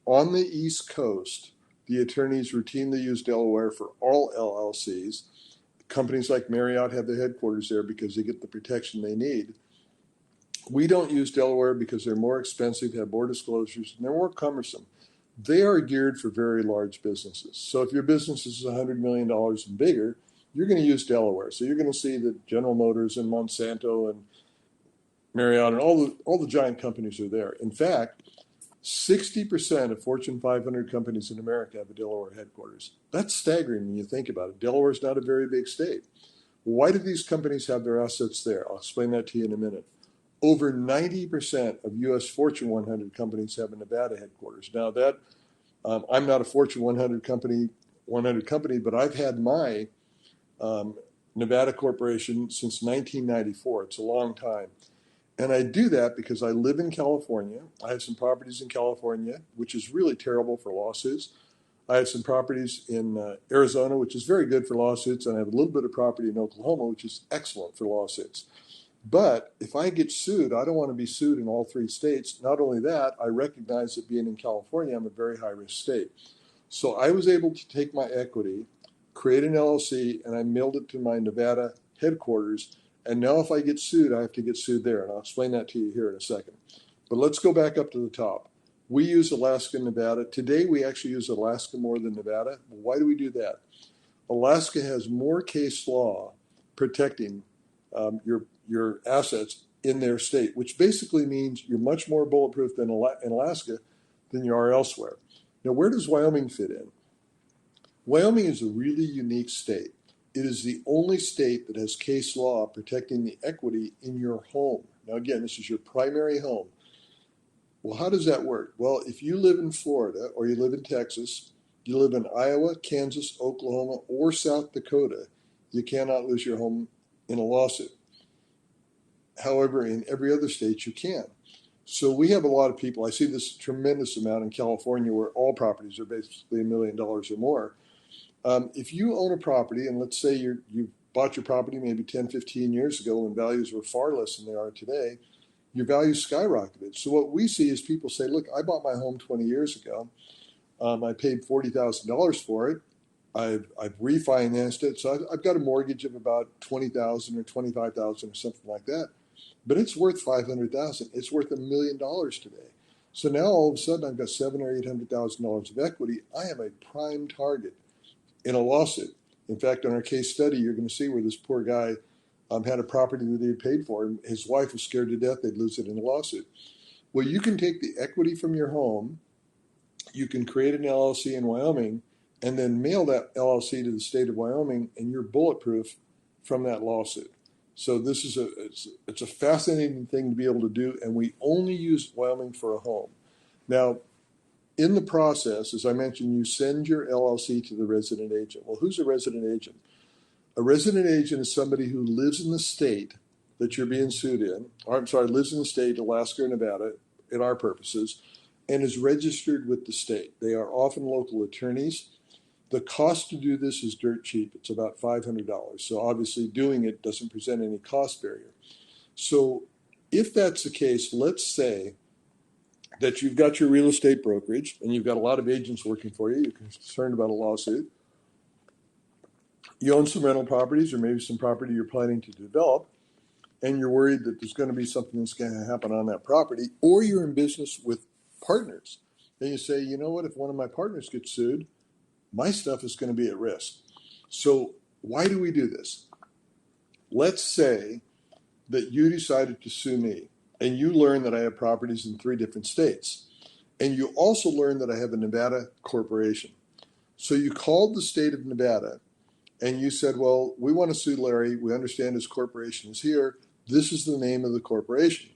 On the East Coast, the attorneys routinely use Delaware for all LLCs. Companies like Marriott have their headquarters there because they get the protection they need. We don't use Delaware because they're more expensive, have more disclosures, and they're more cumbersome. They are geared for very large businesses. So if your business is $100 million and bigger, you're going to use Delaware. So you're going to see that General Motors and Monsanto and Marriott and all the giant companies are there. In fact, 60% of Fortune 500 companies in America have a Delaware headquarters. That's staggering when you think about it. Delaware is not a very big state. Why do these companies have their assets there? I'll explain that to you in a minute. Over 90% of U.S. Fortune 100 companies have a Nevada headquarters. Now that I'm not a Fortune 100 company, but I've had my Nevada corporation since 1994. It's a long time. And I do that because I live in California. I have some properties in California, which is really terrible for lawsuits. I have some properties in Arizona, which is very good for lawsuits. And I have a little bit of property in Oklahoma, which is excellent for lawsuits. But if I get sued, I don't want to be sued in all 3 states. Not only that, I recognize that being in California, I'm a very high-risk state. So I was able to take my equity, create an LLC, and I mailed it to my Nevada headquarters. And now if I get sued, I have to get sued there. And I'll explain that to you here in a second. But let's go back up to the top. We use Alaska and Nevada. Today, we actually use Alaska more than Nevada. Why do we do that? Alaska has more case law protecting your assets in their state, which basically means you're much more bulletproof in Alaska than you are elsewhere. Now, where does Wyoming fit in? Wyoming is a really unique state. It is the only state that has case law protecting the equity in your home. Now, again, this is your primary home. Well, how does that work? Well, if you live in Florida or you live in Texas, you live in Iowa, Kansas, Oklahoma, or South Dakota, you cannot lose your home in a lawsuit. However, in every other state, you can. So we have a lot of people. I see this tremendous amount in California where all properties are basically $1 million or more. If you own a property, and let's say you bought your property maybe 10, 15 years ago when values were far less than they are today, your value skyrocketed. So what we see is people say, look, I bought my home 20 years ago. I paid $40,000 for it. I've refinanced it. So I've got a mortgage of about $20,000 or $25,000 or something like that. But it's worth $500,000. It's worth $1 million today. So now all of a sudden I've got $700,000 or $800,000 of equity. I am a prime target in a lawsuit. In fact, on our case study, you're going to see where this poor guy had a property that he had paid for, and his wife was scared to death they'd lose it in a lawsuit. Well, you can take the equity from your home, you can create an LLC in Wyoming and then mail that LLC to the state of Wyoming, and you're bulletproof from that lawsuit. So this is it's a fascinating thing to be able to do, and we only use Wyoming for a home. Now, in the process, as I mentioned, you send your LLC to the resident agent. Well, who's a resident agent? A resident agent is somebody who lives in the state that you're being sued in, or I'm sorry, lives in the state, Alaska or Nevada, in our purposes, and is registered with the state. They are often local attorneys. The cost to do this is dirt cheap. It's about $500. So obviously doing it doesn't present any cost barrier. So if that's the case, let's say that you've got your real estate brokerage and you've got a lot of agents working for you. You're concerned about a lawsuit. You own some rental properties or maybe some property you're planning to develop, and you're worried that there's going to be something that's going to happen on that property, or you're in business with partners. And you say, you know what, if one of my partners gets sued, my stuff is going to be at risk. So why do we do this? Let's say that you decided to sue me, and you learn that I have properties in 3 different states. And you also learn that I have a Nevada corporation. So you called the state of Nevada, and you said, well, we want to sue Larry. We understand his corporation is here. This is the name of the corporation.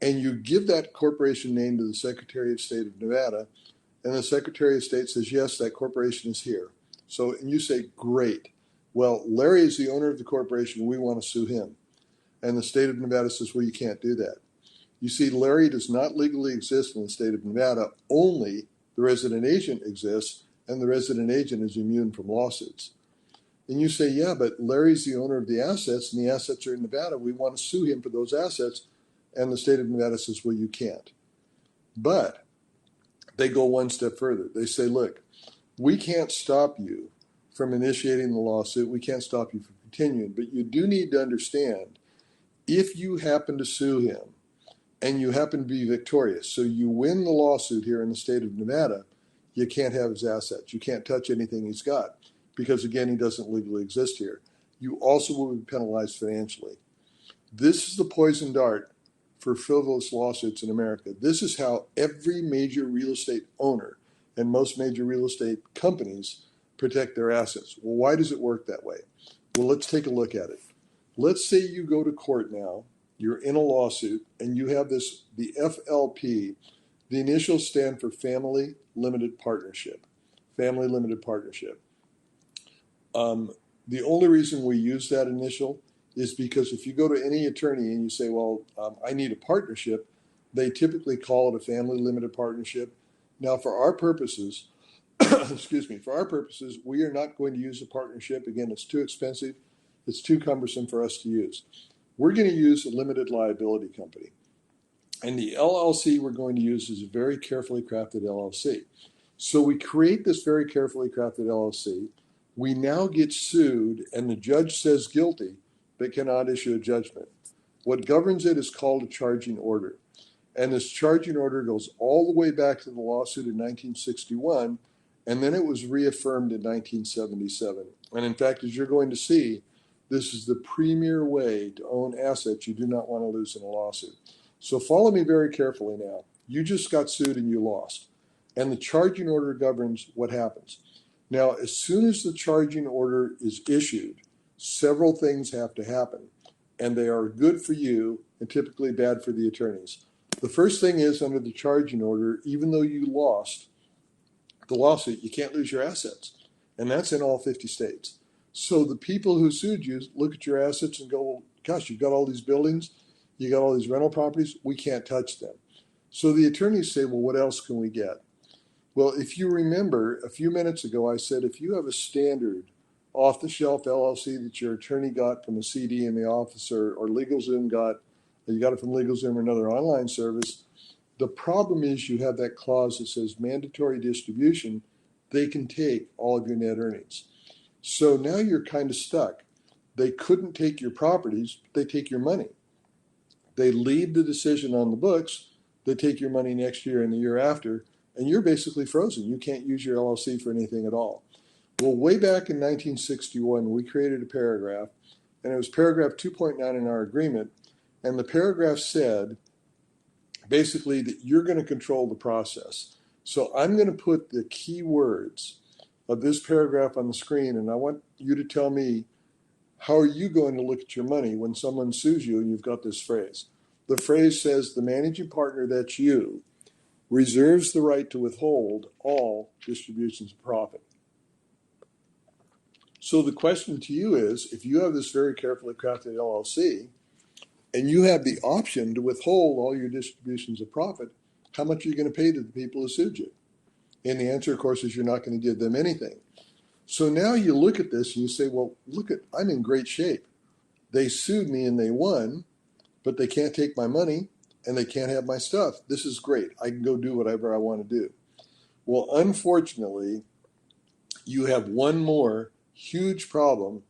And you give that corporation name to the Secretary of State of Nevada, and the Secretary of State says, yes, that corporation is here. So, and you say, great. Well, Larry is the owner of the corporation. We want to sue him. And the state of Nevada says, well, you can't do that. You see, Larry does not legally exist in the state of Nevada. Only the resident agent exists, and the resident agent is immune from lawsuits. And you say, yeah, but Larry's the owner of the assets, and the assets are in Nevada. We want to sue him for those assets. And the state of Nevada says, well, you can't. But they go one step further. They say, look, we can't stop you from initiating the lawsuit. We can't stop you from continuing. But you do need to understand, if you happen to sue him and you happen to be victorious, so you win the lawsuit here in the state of Nevada, you can't have his assets. You can't touch anything he's got because, again, he doesn't legally exist here. You also will be penalized financially. This is the poison dart for frivolous lawsuits in America. This is how every major real estate owner and most major real estate companies protect their assets. Well, why does it work that way? Well, let's take a look at it. Let's say you go to court now, you're in a lawsuit, and you have this, the FLP, the initials stand for Family Limited Partnership. Family Limited Partnership. The only reason we use that initial is because if you go to any attorney and you say, well, I need a partnership, they typically call it a family limited partnership. Now, for our purposes, for our purposes, we are not going to use a partnership. Again, it's too expensive. It's too cumbersome for us to use. We're going to use a limited liability company. And the LLC we're going to use is a very carefully crafted LLC. So we create this very carefully crafted LLC. We now get sued, and the judge says guilty, but cannot issue a judgment. What governs it is called a charging order. And this charging order goes all the way back to the lawsuit in 1961, and then it was reaffirmed in 1977. And in fact, as you're going to see, this is the premier way to own assets you do not want to lose in a lawsuit. So follow me very carefully now. You just got sued and you lost. And the charging order governs what happens. Now, as soon as the charging order is issued, several things have to happen, and they are good for you and typically bad for the attorneys. The first thing is, under the charging order, even though you lost the lawsuit, you can't lose your assets, and that's in all 50 states. So the people who sued you look at your assets and go, well, gosh, you've got all these buildings, you got all these rental properties, we can't touch them. So the attorneys say, well, what else can we get? Well, if you remember, a few minutes ago, I said if you have a standard off-the-shelf LLC that your attorney got from a CD in the office or LegalZoom got, you got it from LegalZoom or another online service, the problem is you have that clause that says mandatory distribution. They can take all of your net earnings. So now you're kind of stuck. They couldn't take your properties, but they take your money. They leave the decision on the books. They take your money next year and the year after, and you're basically frozen. You can't use your LLC for anything at all. Well, way back in 1961, we created a paragraph, and it was paragraph 2.9 in our agreement, and the paragraph said basically that you're going to control the process. So I'm going to put the key words of this paragraph on the screen, and I want you to tell me, how are you going to look at your money when someone sues you and you've got this phrase? The phrase says, the managing partner, that's you, reserves the right to withhold all distributions of profit. So the question to you is, if you have this very carefully crafted LLC, and you have the option to withhold all your distributions of profit, how much are you going to pay to the people who sued you? And the answer, of course, is you're not going to give them anything. So now you look at this and you say, well, I'm in great shape. They sued me and they won, but they can't take my money and they can't have my stuff. This is great. I can go do whatever I want to do. Well, unfortunately, you have one more huge problem,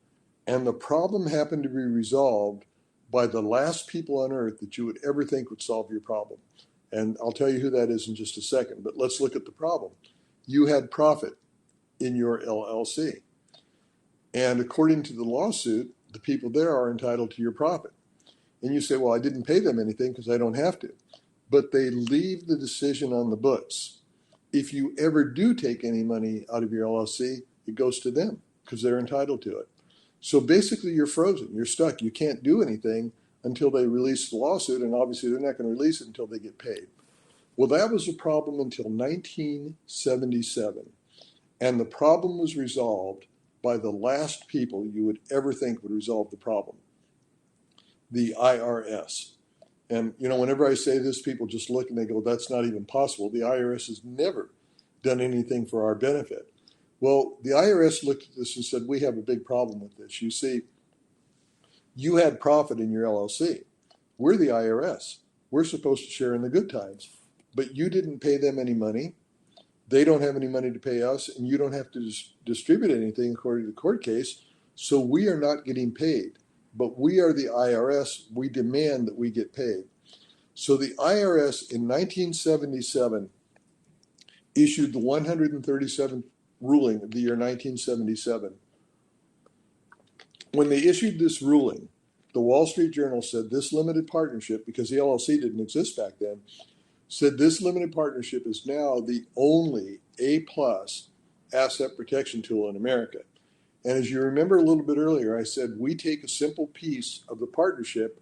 and the problem happened to be resolved by the last people on earth that you would ever think would solve your problem. And I'll tell you who that is in just a second, but let's look at the problem. You had profit in your LLC. And according to the lawsuit, the people there are entitled to your profit. And you say, well, I didn't pay them anything because I don't have to. But they leave the decision on the books. If you ever do take any money out of your LLC, it goes to them because they're entitled to it. So basically, you're frozen. You're stuck. You can't do anything until they release the lawsuit, and obviously they're not going to release it until they get paid. Well, that was a problem until 1977, and the problem was resolved by the last people you would ever think would resolve the problem, the IRS. And, whenever I say this, people just look and they go, that's not even possible. The IRS has never done anything for our benefit. Well, the IRS looked at this and said, we have a big problem with this. You see, you had profit in your LLC. We're the IRS. We're supposed to share in the good times. But you didn't pay them any money. They don't have any money to pay us, and you don't have to distribute anything according to the court case. So we are not getting paid. But we are the IRS. We demand that we get paid. So the IRS in 1977 issued the 137th ruling of the year 1977. When they issued this ruling, the Wall Street Journal said this limited partnership, because the LLC didn't exist back then, said this limited partnership is now the only A-plus asset protection tool in America. And as you remember a little bit earlier, I said we take a simple piece of the partnership,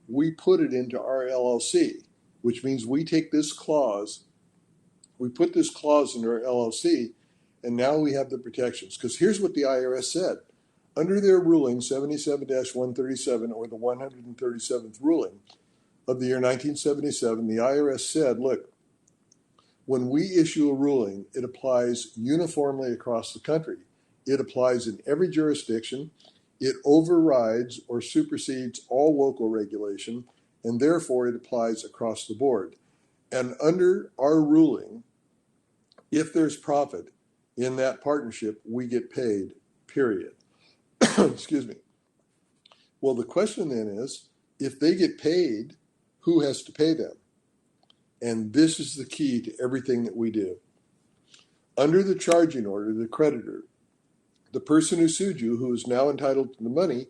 we put it into our LLC, which means we take this clause, we put this clause in our LLC, and now we have the protections. Because here's what the IRS said. Under their ruling, 77-137, or the 137th ruling of the year 1977, the IRS said, look, when we issue a ruling, it applies uniformly across the country. It applies in every jurisdiction. It overrides or supersedes all local regulation, and therefore it applies across the board. And under our ruling, if there's profit in that partnership, we get paid, period. Excuse me. Well, the question then is, if they get paid, who has to pay them? And this is the key to everything that we do. Under the charging order, the creditor, the person who sued you, who is now entitled to the money,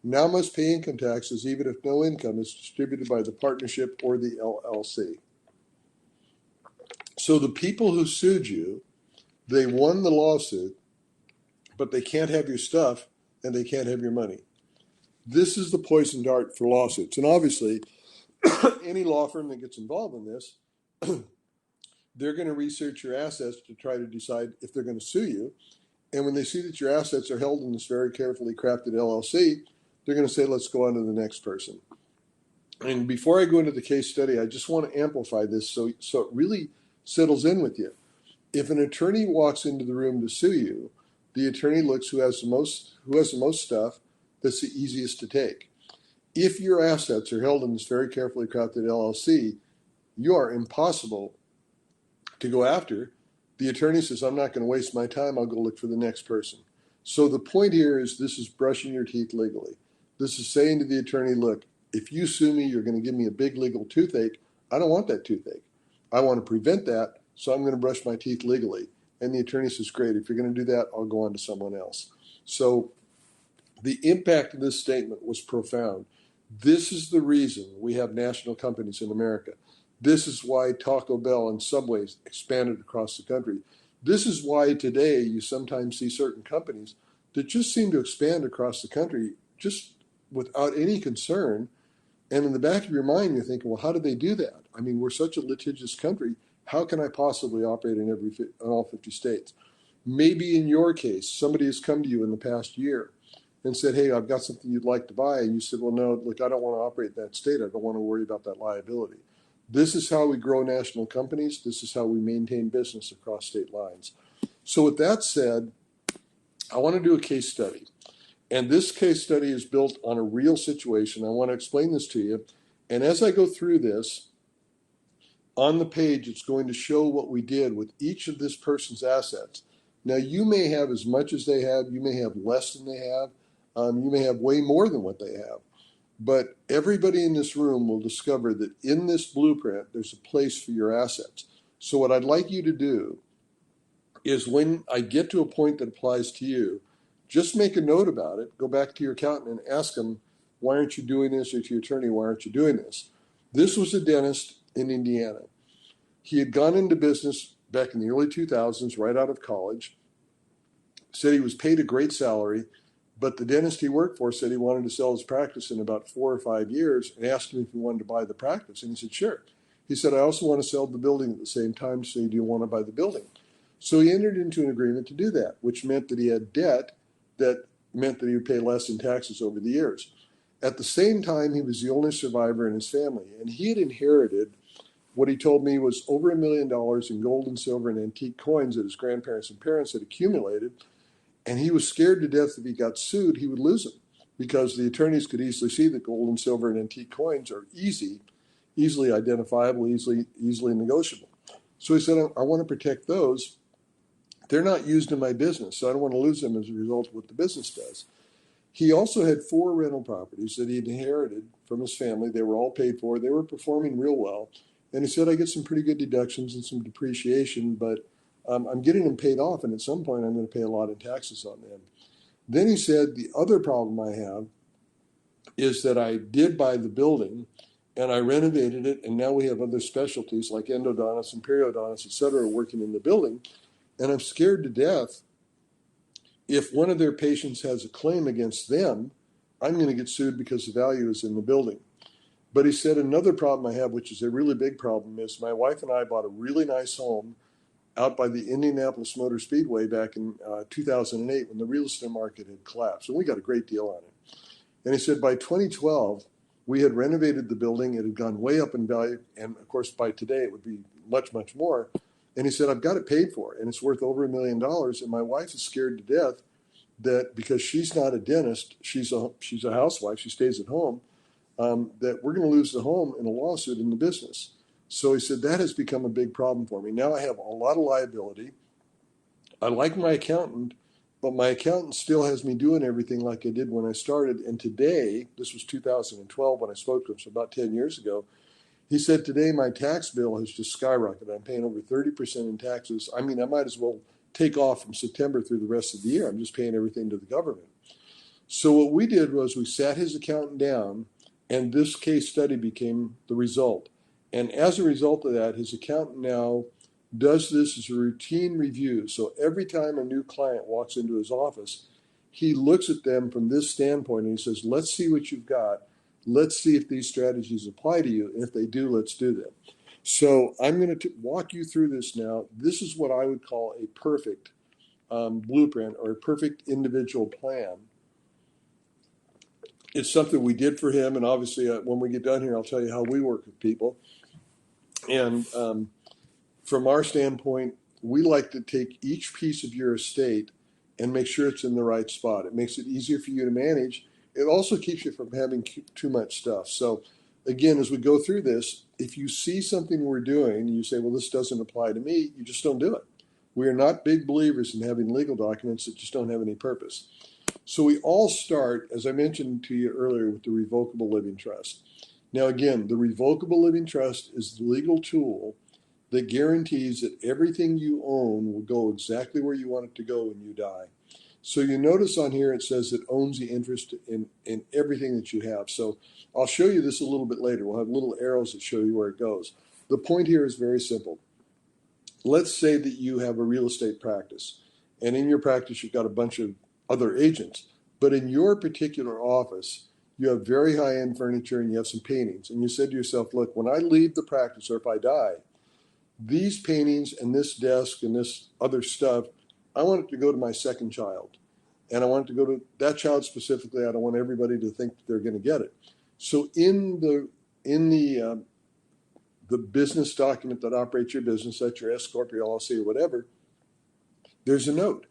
now must pay income taxes even if no income is distributed by the partnership or the LLC. So the people who sued you, they won the lawsuit, but they can't have your stuff and they can't have your money. This is the poison dart for lawsuits. And obviously, any law firm that gets involved in this, they're going to research your assets to try to decide if they're going to sue you. And when they see that your assets are held in this very carefully crafted LLC, they're going to say, let's go on to the next person. And before I go into the case study, I just want to amplify this so it really settles in with you. If an attorney walks into the room to sue you, the attorney looks who has the most stuff that's the easiest to take. If your assets are held in this very carefully crafted LLC, you are impossible to go after. The attorney says, I'm not going to waste my time. I'll go look for the next person. So the point here is this is brushing your teeth legally. This is saying to the attorney, look, if you sue me, you're going to give me a big legal toothache. I don't want that toothache. I want to prevent that, so I'm going to brush my teeth legally. And the attorney says, great, if you're going to do that, I'll go on to someone else. So the impact of this statement was profound. This is the reason we have national companies in America. This is why Taco Bell and Subway expanded across the country. This is why today you sometimes see certain companies that just seem to expand across the country just without any concern. And in the back of your mind, you're thinking, well, how did they do that? I mean, we're such a litigious country. How can I possibly operate in all 50 states? Maybe in your case, somebody has come to you in the past year and said, hey, I've got something you'd like to buy. And you said, well, no, look, I don't want to operate in that state. I don't want to worry about that liability. This is how we grow national companies. This is how we maintain business across state lines. So with that said, I want to do a case study. And this case study is built on a real situation. I want to explain this to you. And as I go through this, on the page, it's going to show what we did with each of this person's assets. Now, you may have as much as they have. You may have less than they have. You may have way more than what they have. But everybody in this room will discover that in this blueprint, there's a place for your assets. So what I'd like you to do is when I get to a point that applies to you, just make a note about it, go back to your accountant and ask them, why aren't you doing this? Or to your attorney, why aren't you doing this? This was a dentist in Indiana. He had gone into business back in the early 2000s, right out of college, said he was paid a great salary, but the dentist he worked for said he wanted to sell his practice in about 4 or 5 years and asked him if he wanted to buy the practice. And he said, sure. He said, I also want to sell the building at the same time, so do you want to buy the building? So he entered into an agreement to do that, which meant that he had debt that meant that he would pay less in taxes over the years. At the same time, he was the only survivor in his family, and he had inherited what he told me was over $1 million in gold and silver and antique coins that his grandparents and parents had accumulated, and he was scared to death if he got sued, he would lose them, because the attorneys could easily see that gold and silver and antique coins are easily identifiable, easily negotiable. So he said, I want to protect those. They're not used in my business, so I don't want to lose them as a result of what the business does. He also had 4 rental properties that he'd inherited from his family. They were all paid for. They were performing real well. And he said, I get some pretty good deductions and some depreciation, but I'm getting them paid off, and at some point I'm going to pay a lot in taxes on them. Then he said, the other problem I have is that I did buy the building, and I renovated it, and now we have other specialties like endodontists and periodontists, et cetera, working in the building. And I'm scared to death if one of their patients has a claim against them, I'm going to get sued because the value is in the building. But he said another problem I have, which is a really big problem, is my wife and I bought a really nice home out by the Indianapolis Motor Speedway back in 2008 when the real estate market had collapsed. And we got a great deal on it. And he said by 2012, we had renovated the building. It had gone way up in value. And of course, by today, it would be much, much more. And he said, I've got it paid for, and it's worth over $1 million. And my wife is scared to death that because she's not a dentist, she's a housewife, she stays at home, that we're going to lose the home in a lawsuit in the business. So he said, that has become a big problem for me. Now I have a lot of liability. I like my accountant, but my accountant still has me doing everything like I did when I started. And today, this was 2012 when I spoke to him, so about 10 years ago, he said, today my tax bill has just skyrocketed. I'm paying over 30% in taxes. I mean, I might as well take off from September through the rest of the year. I'm just paying everything to the government. So what we did was we sat his accountant down, and this case study became the result. And as a result of that, his accountant now does this as a routine review. So every time a new client walks into his office, he looks at them from this standpoint and he says, let's see what you've got. Let's see if these strategies apply to you. And if they do, let's do them. So I'm going to walk you through this now. This is what I would call a perfect blueprint or a perfect individual plan. It's something we did for him. And obviously, when we get done here, I'll tell you how we work with people. And from our standpoint, we like to take each piece of your estate and make sure it's in the right spot. It makes it easier for you to manage. It also keeps you from having too much stuff. So again, as we go through this, if you see something we're doing and you say, well, this doesn't apply to me, you just don't do it. We are not big believers in having legal documents that just don't have any purpose. So we all start, as I mentioned to you earlier, with the Revocable Living Trust. Now again, the Revocable Living Trust is the legal tool that guarantees that everything you own will go exactly where you want it to go when you die. So you notice on here it says it owns the interest in everything that you have. So I'll show you this a little bit later. We'll have little arrows that show you where it goes. The point here is very simple. Let's say that you have a real estate practice, and in your practice you've got a bunch of other agents, but in your particular office you have very high-end furniture and you have some paintings, and you said to yourself, look, when I leave the practice or if I die, these paintings and this desk and this other stuff, I want it to go to my second child, and I want it to go to that child specifically. I don't want everybody to think they're going to get it. So in the business document that operates your business, that's your S Corp, your LLC, or whatever, there's a note.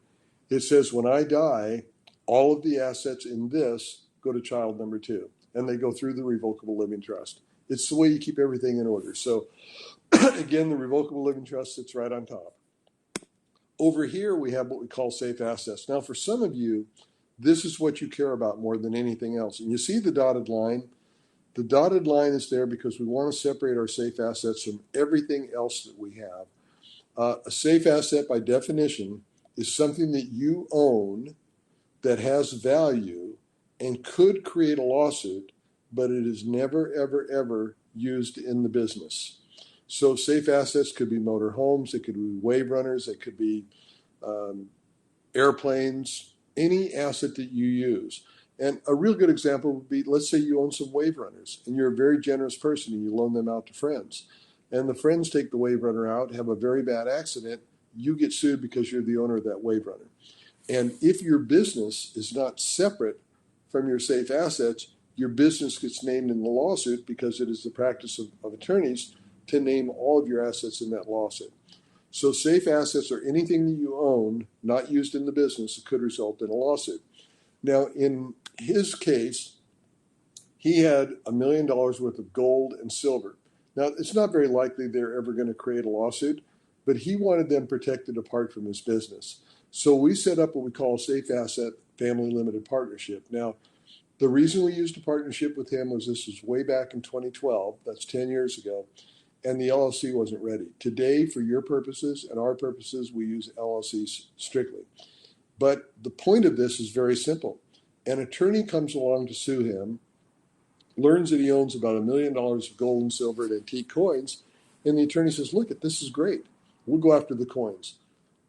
It says, when I die, all of the assets in this go to child number 2, and they go through the Revocable Living Trust. It's the way you keep everything in order. So again, the Revocable Living Trust sits right on top. Over here, we have what we call safe assets. Now, for some of you, this is what you care about more than anything else. And you see the dotted line? The dotted line is there because we want to separate our safe assets from everything else that we have. A safe asset, by definition, is something that you own that has value and could create a lawsuit, but it is never, ever, ever used in the business. So safe assets could be motor homes, it could be wave runners, it could be airplanes, any asset that you use. And a real good example would be, let's say you own some wave runners and you're a very generous person and you loan them out to friends. And the friends take the wave runner out, have a very bad accident, you get sued because you're the owner of that wave runner. And if your business is not separate from your safe assets, your business gets named in the lawsuit because it is the practice of attorneys to name all of your assets in that lawsuit. So safe assets are anything that you own, not used in the business, that could result in a lawsuit. Now, in his case, he had $1 million worth of gold and silver. Now, it's not very likely they're ever going to create a lawsuit, but he wanted them protected apart from his business. So we set up what we call a safe asset family limited partnership. Now, the reason we used a partnership with him was this was way back in 2012. That's 10 years ago. And the LLC wasn't ready. Today, for your purposes and our purposes, we use LLCs strictly. But the point of this is very simple. An attorney comes along to sue him, learns that he owns about $1 million of gold and silver and antique coins, and the attorney says, look, this is great. We'll go after the coins.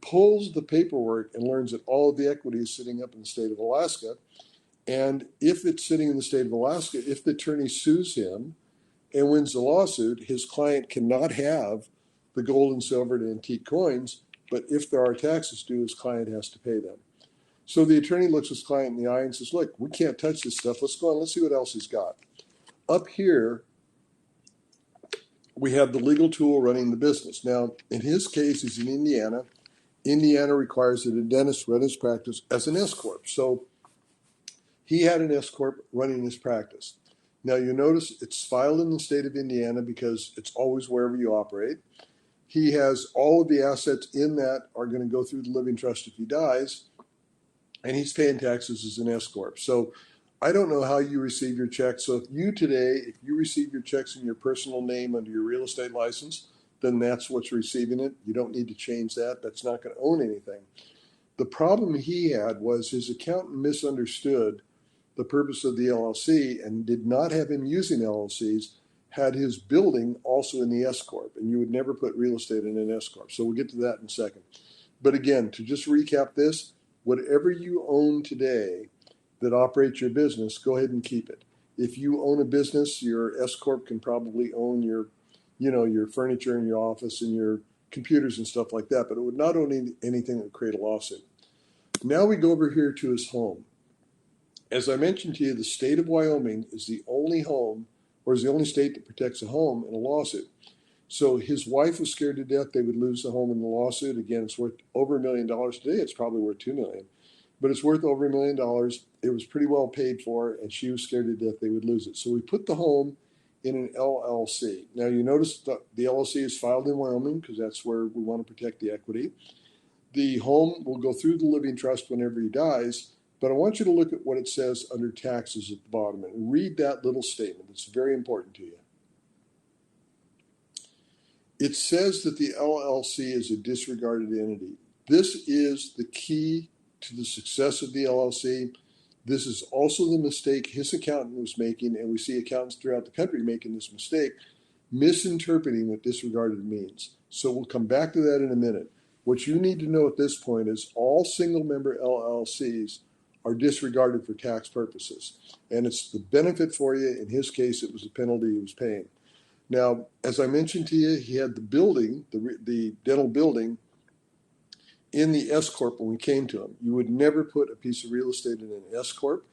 Pulls the paperwork and learns that all of the equity is sitting up in the state of Alaska. And if it's sitting in the state of Alaska, if the attorney sues him and wins the lawsuit, his client cannot have the gold and silver and antique coins, but if there are taxes due, his client has to pay them. So the attorney looks his client in the eye and says, look, we can't touch this stuff. Let's go on. Let's see what else he's got. Up here, we have the legal tool running the business. Now, in his case, he's in Indiana. Indiana requires that a dentist run his practice as an S Corp. So he had an S Corp running his practice. Now, you notice it's filed in the state of Indiana because it's always wherever you operate. He has all of the assets in that are going to go through the living trust if he dies, and he's paying taxes as an S Corp. So I don't know how you receive your checks. So if you receive your checks in your personal name under your real estate license, then that's what's receiving it. You don't need to change that. That's not going to own anything. The problem he had was his accountant misunderstood the purpose of the LLC and did not have him using LLCs, had his building also in the S Corp, and you would never put real estate in an S Corp. So we'll get to that in a second. But again, to just recap this, whatever you own today that operates your business, go ahead and keep it. If you own a business, your S Corp can probably own your furniture in your office and your computers and stuff like that, but it would not own anything that would create a lawsuit. Now we go over here to his home. As I mentioned to you, the state of Wyoming is the only state that protects a home in a lawsuit. So his wife was scared to death they would lose the home in the lawsuit. Again, it's worth over $1 million. Today it's probably worth $2 million. But it's worth over $1 million. It was pretty well paid for, and she was scared to death they would lose it. So we put the home in an LLC. Now you notice the LLC is filed in Wyoming because that's where we want to protect the equity. The home will go through the living trust whenever he dies, but I want you to look at what it says under taxes at the bottom and read that little statement. It's very important to you. It says that the LLC is a disregarded entity. This is the key to the success of the LLC. This is also the mistake his accountant was making, and we see accountants throughout the country making this mistake. misinterpreting what disregarded means. So we'll come back to that in a minute. What you need to know at this point is all single-member LLCs are disregarded for tax purposes. And it's the benefit for you. In his case, it was the penalty he was paying. Now, as I mentioned to you, he had the building, the dental building, in the S Corp when we came to him. You would never put a piece of real estate in an S Corp.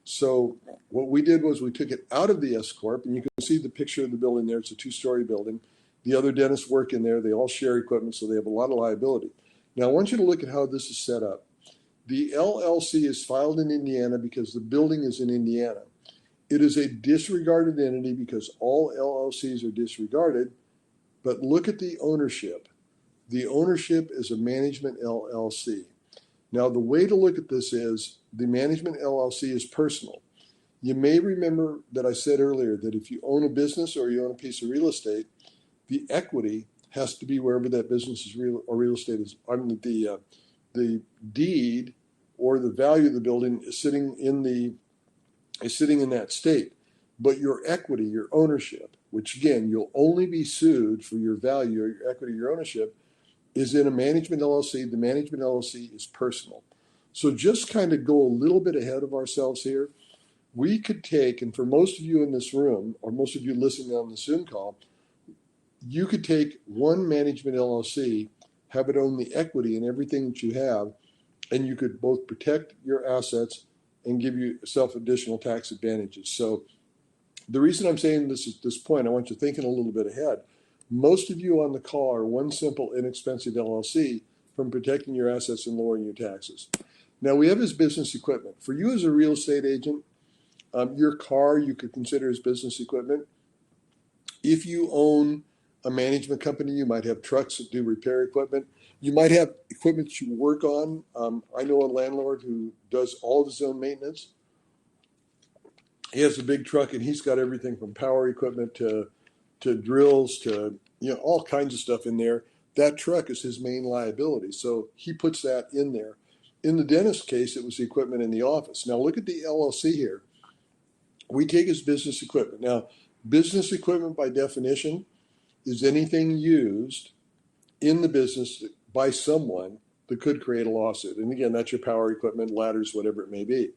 So what we did was we took it out of the S Corp, and you can see the picture of the building there. It's a 2-story building. The other dentists work in there. They all share equipment, so they have a lot of liability. Now, I want you to look at how this is set up. The LLC is filed in Indiana because the building is in Indiana. It is a disregarded entity because all LLCs are disregarded, but look at the ownership. The ownership is a management LLC. Now, the way to look at this is the management LLC is personal. You may remember that I said earlier that if you own a business or you own a piece of real estate, the equity has to be wherever that business is real estate is. The deed or the value of the building is sitting in that state. But your equity, your ownership, which again, you'll only be sued for your value or your equity, your ownership, is in a management LLC. The management LLC is personal. So just kind of go a little bit ahead of ourselves here. We could take, and for most of you in this room, or most of you listening on the Zoom call, you could take one management LLC, have it own the equity in everything that you have, and you could both protect your assets and give yourself additional tax advantages. So the reason I'm saying this at this point, I want you thinking a little bit ahead. Most of you on the call are one simple, inexpensive LLC from protecting your assets and lowering your taxes. Now, we have his business equipment. For you as a real estate agent, your car you could consider as business equipment. If you own a management company, you might have trucks that do repair equipment. You might have equipment that you work on. I know a landlord who does all of his own maintenance. He has a big truck, and he's got everything from power equipment to drills to all kinds of stuff in there. That truck is his main liability, so he puts that in there. In the dentist case, it was the equipment in the office. Now look at the LLC here. We take his business equipment. Now, business equipment by definition is anything used in the business by someone that could create a lawsuit. And again, that's your power equipment, ladders, whatever it may be.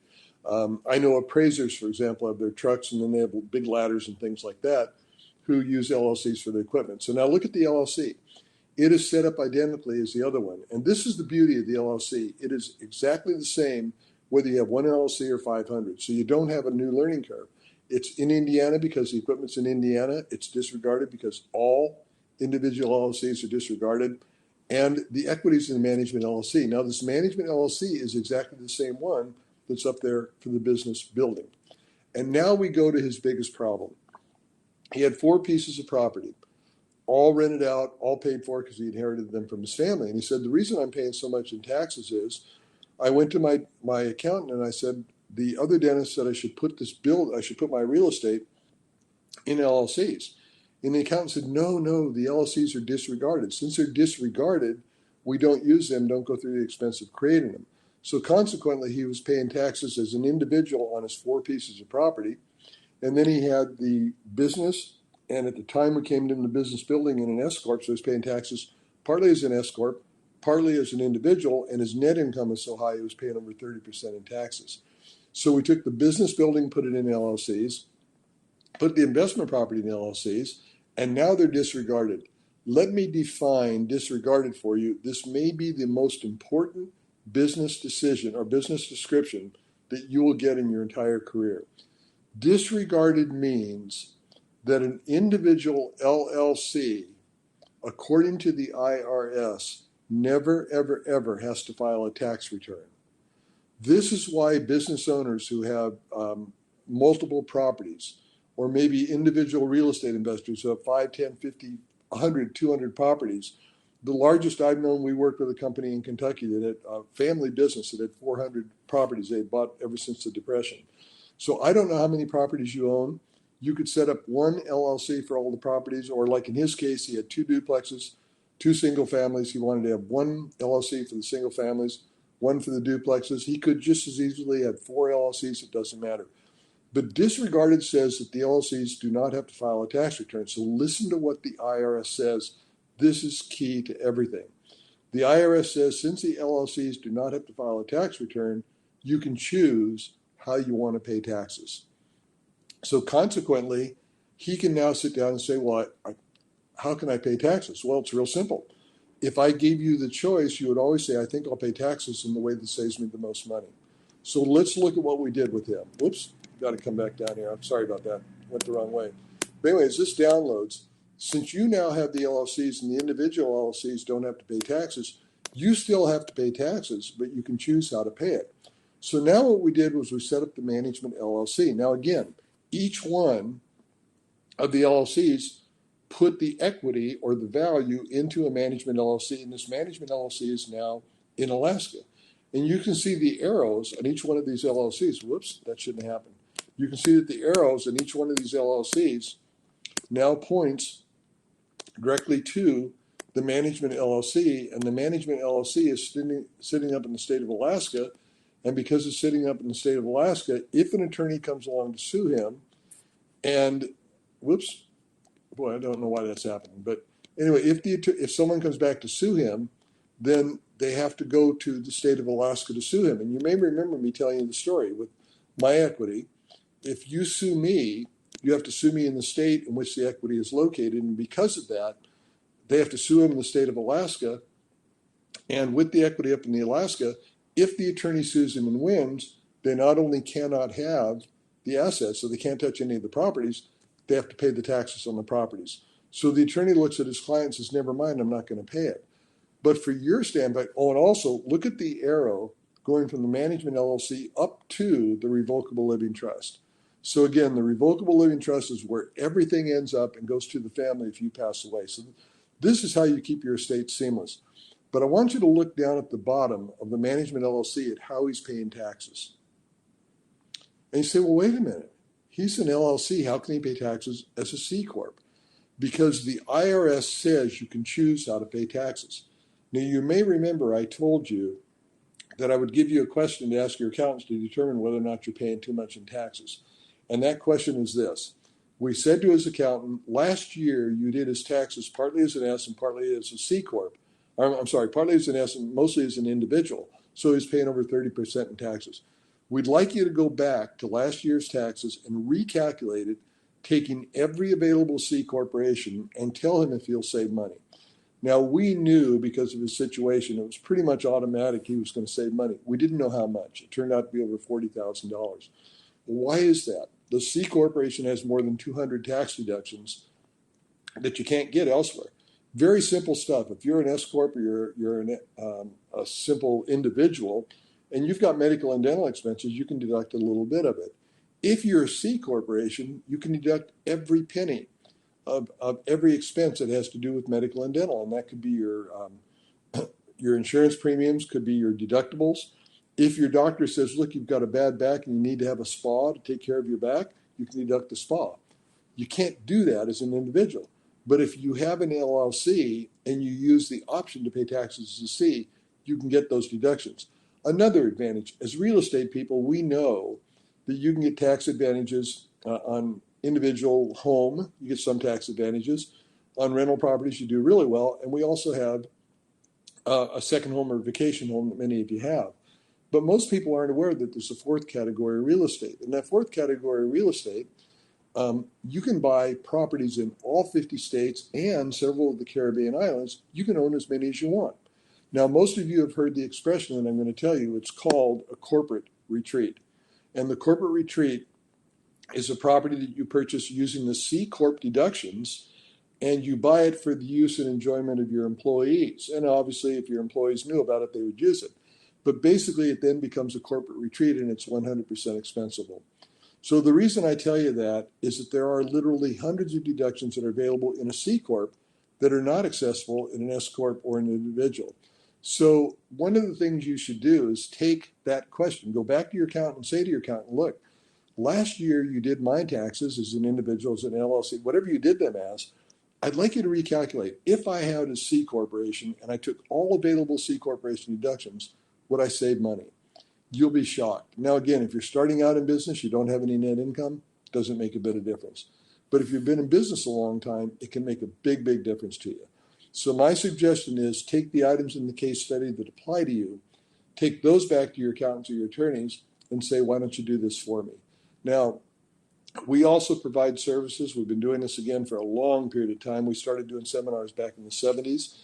I know appraisers, for example, have their trucks and then they have big ladders and things like that who use LLCs for the equipment. So now look at the LLC. It is set up identically as the other one. And this is the beauty of the LLC. It is exactly the same whether you have one LLC or 500. So you don't have a new learning curve. It's in Indiana because the equipment's in Indiana. It's disregarded because all individual LLCs are disregarded. And the equities in the management LLC. Now, this management LLC is exactly the same one that's up there for the business building. And now we go to his biggest problem. He had 4 pieces of property, all rented out, all paid for because he inherited them from his family. And he said, the reason I'm paying so much in taxes is I went to my accountant and I said, the other dentist said I should put my real estate in LLCs. And the accountant said, no, the LLCs are disregarded. Since they're disregarded, we don't use them, don't go through the expense of creating them. So consequently, he was paying taxes as an individual on his 4 pieces of property. And then he had the business, and at the time we came into the business building in an S Corp, so he was paying taxes partly as an S Corp, partly as an individual, and his net income was so high he was paying over 30% in taxes. So we took the business building, put it in LLCs, put the investment property in LLCs, and now they're disregarded. Let me define disregarded for you. This may be the most important business decision or business description that you will get in your entire career. Disregarded means that an individual LLC, according to the IRS, never, ever, ever has to file a tax return. This is why business owners who have multiple properties, or maybe individual real estate investors who have 5, 10, 50, 100, 200 properties. The largest I've known, we worked with a company in Kentucky that had a family business that had 400 properties they bought ever since the Depression. So I don't know how many properties you own. You could set up one LLC for all the properties, or like in his case, he had 2 duplexes, 2 single families. He wanted to have one LLC for the single families, one for the duplexes. He could just as easily have 4 LLCs. It doesn't matter. But disregarded says that the LLCs do not have to file a tax return. So listen to what the IRS says. This is key to everything. The IRS says since the LLCs do not have to file a tax return, you can choose how you want to pay taxes. So consequently, he can now sit down and say, well, how can I pay taxes? Well, it's real simple. If I gave you the choice, you would always say, I think I'll pay taxes in the way that saves me the most money. So let's look at what we did with him. Whoops, got to come back down here. I'm sorry about that. Went the wrong way. But anyway, as this downloads, since you now have the LLCs and the individual LLCs don't have to pay taxes, you still have to pay taxes, but you can choose how to pay it. So now what we did was we set up the management LLC. Now again, each one of the LLCs put the equity or the value into a management LLC, and this management LLC is now in Alaska. And you can see the arrows on each one of these LLCs. Whoops, that shouldn't happen. You can see that the arrows in each one of these LLCs now points directly to the management LLC, and the management LLC is sitting up in the state of Alaska. And because it's sitting up in the state of Alaska, if an attorney comes along to sue him, and whoops, boy, I don't know why that's happening. But anyway, if someone comes back to sue him, then they have to go to the state of Alaska to sue him. And you may remember me telling you the story with my equity. If you sue me, you have to sue me in the state in which the equity is located. And because of that, they have to sue him in the state of Alaska. And with the equity up in the Alaska, if the attorney sues him and wins, they not only cannot have the assets, so they can't touch any of the properties, they have to pay the taxes on the properties. So the attorney looks at his client and says, never mind, I'm not going to pay it. But for your standpoint, oh, and also look at the arrow going from the management LLC up to the revocable living trust. So again, the revocable living trust is where everything ends up and goes to the family if you pass away. So this is how you keep your estate seamless. But I want you to look down at the bottom of the management LLC at how he's paying taxes. And you say, well, wait a minute. He's an LLC. How can he pay taxes as a C Corp? Because the IRS says you can choose how to pay taxes. Now, you may remember I told you that I would give you a question to ask your accountants to determine whether or not you're paying too much in taxes. And that question is this. We said to his accountant, last year you did his taxes partly as an S and partly as a C Corp. I'm sorry, partly as an S and mostly as an individual. So he's paying over 30% in taxes. We'd like you to go back to last year's taxes and recalculate it, taking every available C corporation, and tell him if he'll save money. Now, we knew because of his situation, it was pretty much automatic he was going to save money. We didn't know how much. It turned out to be over $40,000. Why is that? The C corporation has more than 200 tax deductions that you can't get elsewhere. Very simple stuff. If you're an S Corp or you're a simple individual, and you've got medical and dental expenses, you can deduct a little bit of it. If you're a C corporation, you can deduct every penny of every expense that has to do with medical and dental, and that could be your insurance premiums, could be your deductibles. If your doctor says, look, you've got a bad back and you need to have a spa to take care of your back, you can deduct the spa. You can't do that as an individual. But if you have an LLC and you use the option to pay taxes as a C, you can get those deductions. Another advantage, as real estate people, we know that you can get tax advantages on individual home. You get some tax advantages. On rental properties, you do really well. And we also have a second home or vacation home that many of you have. But most people aren't aware that there's a fourth category of real estate. In that fourth category of real estate, you can buy properties in all 50 states and several of the Caribbean islands. You can own as many as you want. Now, most of you have heard the expression that I'm going to tell you. It's called a corporate retreat. And the corporate retreat is a property that you purchase using the C Corp deductions, and you buy it for the use and enjoyment of your employees. And obviously, if your employees knew about it, they would use it. But basically, it then becomes a corporate retreat, and it's 100% expensable. So the reason I tell you that is that there are literally hundreds of deductions that are available in a C Corp that are not accessible in an S Corp or an individual. So one of the things you should do is take that question, go back to your accountant and say to your accountant, look, last year you did my taxes as an individual, as an LLC, whatever you did them as. I'd like you to recalculate. If I had a C corporation and I took all available C corporation deductions, would I save money? you'll be shocked. Now, again, if you're starting out in business, you don't have any net income, doesn't make a bit of difference. But if you've been in business a long time, it can make a big, big difference to you. So my suggestion is take the items in the case study that apply to you, take those back to your accountants or your attorneys and say, why don't you do this for me? Now, we also provide services. We've been doing this again for a long period of time. We started doing seminars back in the 70s.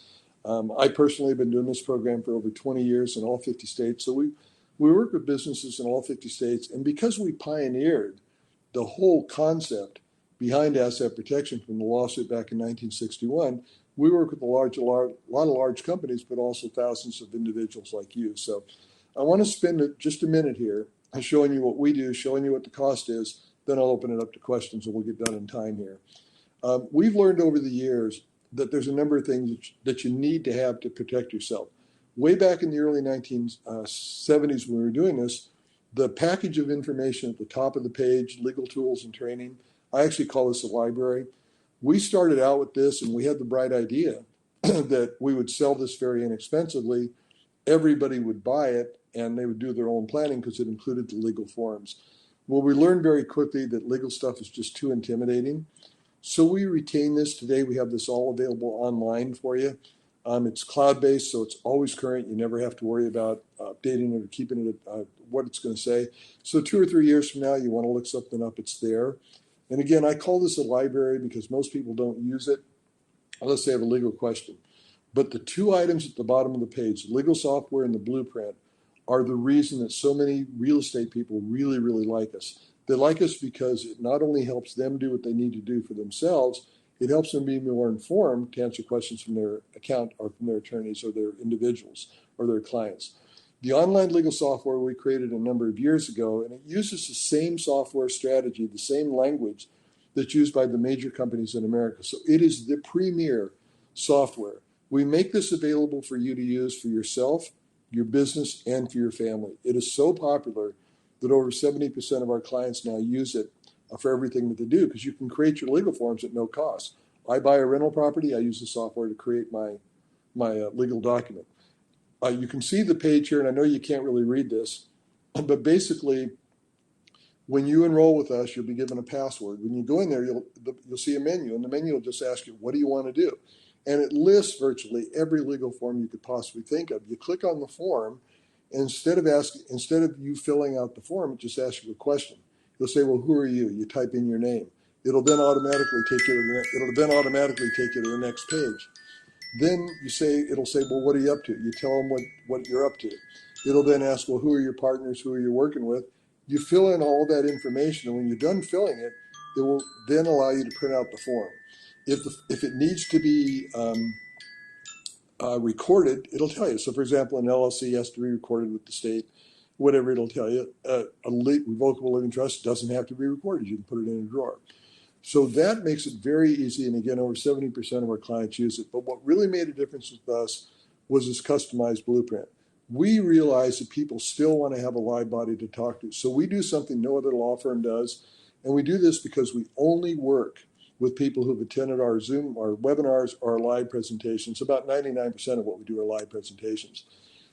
I personally have been doing this program for over 20 years in all 50 states. So we work with businesses in all 50 states. And because we pioneered the whole concept behind asset protection from the lawsuit back in 1961, we work with a lot of large companies, but also thousands of individuals like you. So I want to spend just a minute here showing you what we do, showing you what the cost is. Then I'll open it up to questions and we'll get done in time here. We've learned over the years that there's a number of things that you need to have to protect yourself. Way back in the early 1970s when we were doing this, the package of information at the top of the page, legal tools and training, I actually call this a library. We started out with this and we had the bright idea that we would sell this very inexpensively. Everybody would buy it and they would do their own planning because it included the legal forms. Well, we learned very quickly that legal stuff is just too intimidating. So we retain this. Today we have this all available online for you. It's cloud-based, so it's always current. You never have to worry about updating it or keeping it what it's going to say. So 2 or 3 years from now, you want to look something up, it's there. And again, I call this a library because most people don't use it unless they have a legal question. But the 2 items at the bottom of the page, legal software and the blueprint, are the reason that so many real estate people really, really like us. They like us because it not only helps them do what they need to do for themselves, it helps them be more informed to answer questions from their account or from their attorneys or their individuals or their clients. The online legal software we created a number of years ago, and it uses the same software strategy, the same language that's used by the major companies in America. So it is the premier software. We make this available for you to use for yourself, your business, and for your family. It is so popular that over 70% of our clients now use it for everything that they do because you can create your legal forms at no cost. I buy a rental property, I use the software to create my legal document. You can see the page here, and I know you can't really read this, but basically, when you enroll with us, you'll be given a password. When you go in there, you'll see a menu, and the menu will just ask you, what do you want to do? And it lists virtually every legal form you could possibly think of. You click on the form, and instead of you filling out the form, it just asks you a question. You'll say, well, who are you? You type in your name. It'll then automatically take you to the next page. Then it'll say, well, what are you up to? You tell them what you're up to. It'll then ask, well, who are your partners? Who are you working with? You fill in all that information, and when you're done filling it, it will then allow you to print out the form. If it needs to be recorded, it'll tell you. So, for example, an LLC has to be recorded with the state, whatever it'll tell you. A revocable living trust doesn't have to be recorded. You can put it in a drawer. So that makes it very easy. And again, over 70% of our clients use it. But what really made a difference with us was this customized blueprint. We realize that people still want to have a live body to talk to. So we do something no other law firm does. And we do this because we only work with people who've attended our Zoom, our webinars, or our live presentations. About 99% of what we do are live presentations.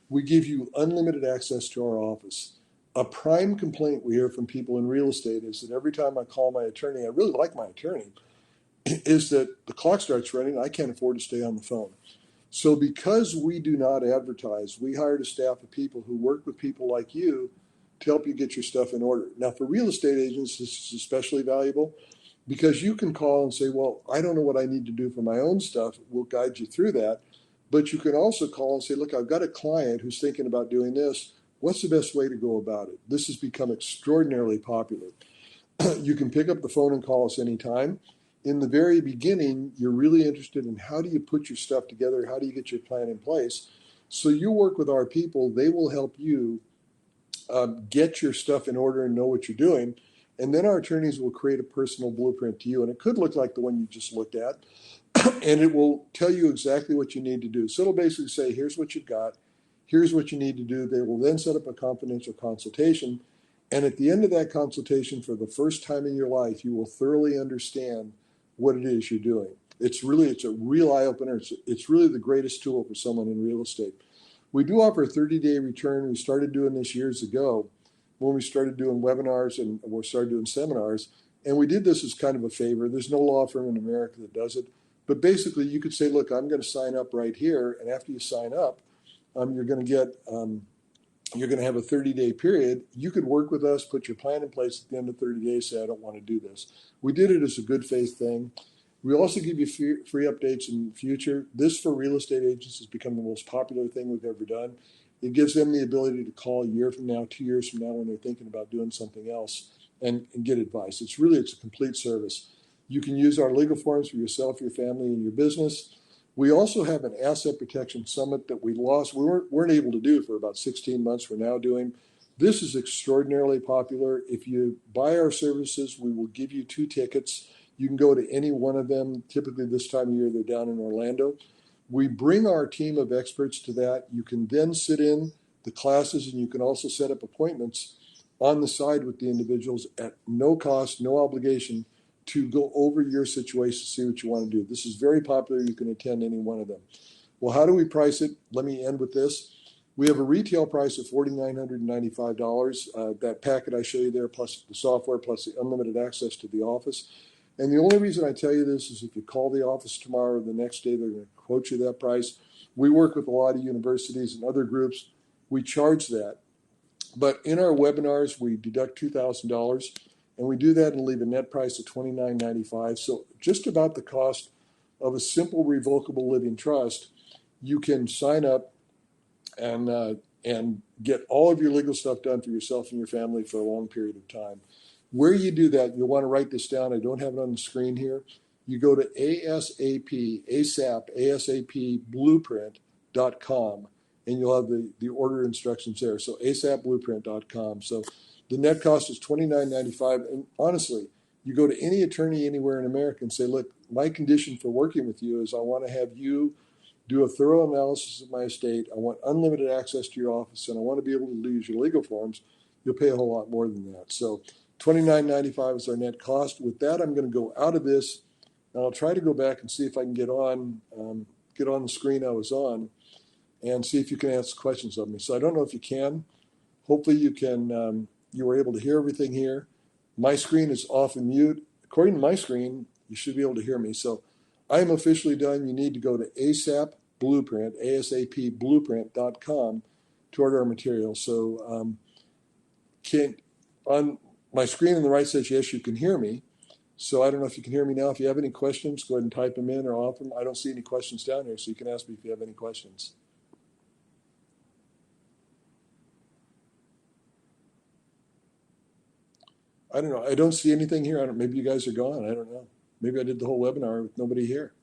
We give you unlimited access to our office. A prime complaint we hear from people in real estate is that every time I call my attorney, I really like my attorney, is that the clock starts running, I can't afford to stay on the phone. So because we do not advertise, we hired a staff of people who work with people like you to help you get your stuff in order. Now, for real estate agents, this is especially valuable because you can call and say, well, I don't know what I need to do for my own stuff. We'll guide you through that. But you can also call and say, look, I've got a client who's thinking about doing this. What's the best way to go about it? This has become extraordinarily popular. You can pick up the phone and call us anytime. In the very beginning, you're really interested in how do you put your stuff together? How do you get your plan in place? So you work with our people. They will help you get your stuff in order and know what you're doing. And then our attorneys will create a personal blueprint to you. And it could look like the one you just looked at. And it will tell you exactly what you need to do. So it'll basically say, here's what you've got. Here's what you need to do. They will then set up a confidential consultation. And at the end of that consultation, for the first time in your life, you will thoroughly understand what it is you're doing. It's a real eye-opener. It's really the greatest tool for someone in real estate. We do offer a 30-day return. We started doing this years ago when we started doing webinars and we started doing seminars. And we did this as kind of a favor. There's no law firm in America that does it. But basically, you could say, look, I'm going to sign up right here. And after you sign up, you're going to have a 30-day period. You could work with us, put your plan in place at the end of 30 days, say, I don't want to do this. We did it as a good faith thing. We also give you free updates in the future. This for real estate agents has become the most popular thing we've ever done. It gives them the ability to call a year from now, 2 years from now when they're thinking about doing something else and get advice. It's a complete service. You can use our legal forms for yourself, your family, and your business. We also have an asset protection summit that we weren't able to do for about 16 months. We're now doing. This is extraordinarily popular. If you buy our services, we will give you 2 tickets. You can go to any one of them. Typically this time of year, they're down in Orlando. We bring our team of experts to that. You can then sit in the classes, and you can also set up appointments on the side with the individuals at no cost, no obligation, to go over your situation, see what you want to do. This is very popular. You can attend any one of them. Well, how do we price it? Let me end with this. We have a retail price of $4,995. That packet I show you there, plus the software, plus the unlimited access to the office. And the only reason I tell you this is if you call the office tomorrow or the next day, they're going to quote you that price. We work with a lot of universities and other groups. We charge that. But in our webinars, we deduct $2,000, and we do that and leave a net price of $29.95. So just about the cost of a simple revocable living trust, you can sign up and get all of your legal stuff done for yourself and your family for a long period of time. Where you do that, you'll want to write this down. I don't have it on the screen here. You go to asapblueprint.com, and you'll have the order instructions there. So asapblueprint.com. So the net cost is $29.95. And honestly, you go to any attorney anywhere in America and say, look, my condition for working with you is I want to have you do a thorough analysis of my estate. I want unlimited access to your office, and I want to be able to use your legal forms. You'll pay a whole lot more than that. So $29.95 is our net cost. With that, I'm going to go out of this, and I'll try to go back and see if I can get on the screen I was on, and see if you can ask questions of me. So I don't know if you can. Hopefully you can. You were able to hear everything here. My screen is off and mute. According to my screen, you should be able to hear me. So I am officially done. You need to go to ASAP Blueprint, asapblueprint.com to order our material. So on my screen on the right says, yes, you can hear me. So I don't know if you can hear me now. If you have any questions, go ahead and type them in or off them. I don't see any questions down here, so you can ask me if you have any questions. I don't know. I don't see anything here. Maybe you guys are gone. I don't know. Maybe I did the whole webinar with nobody here.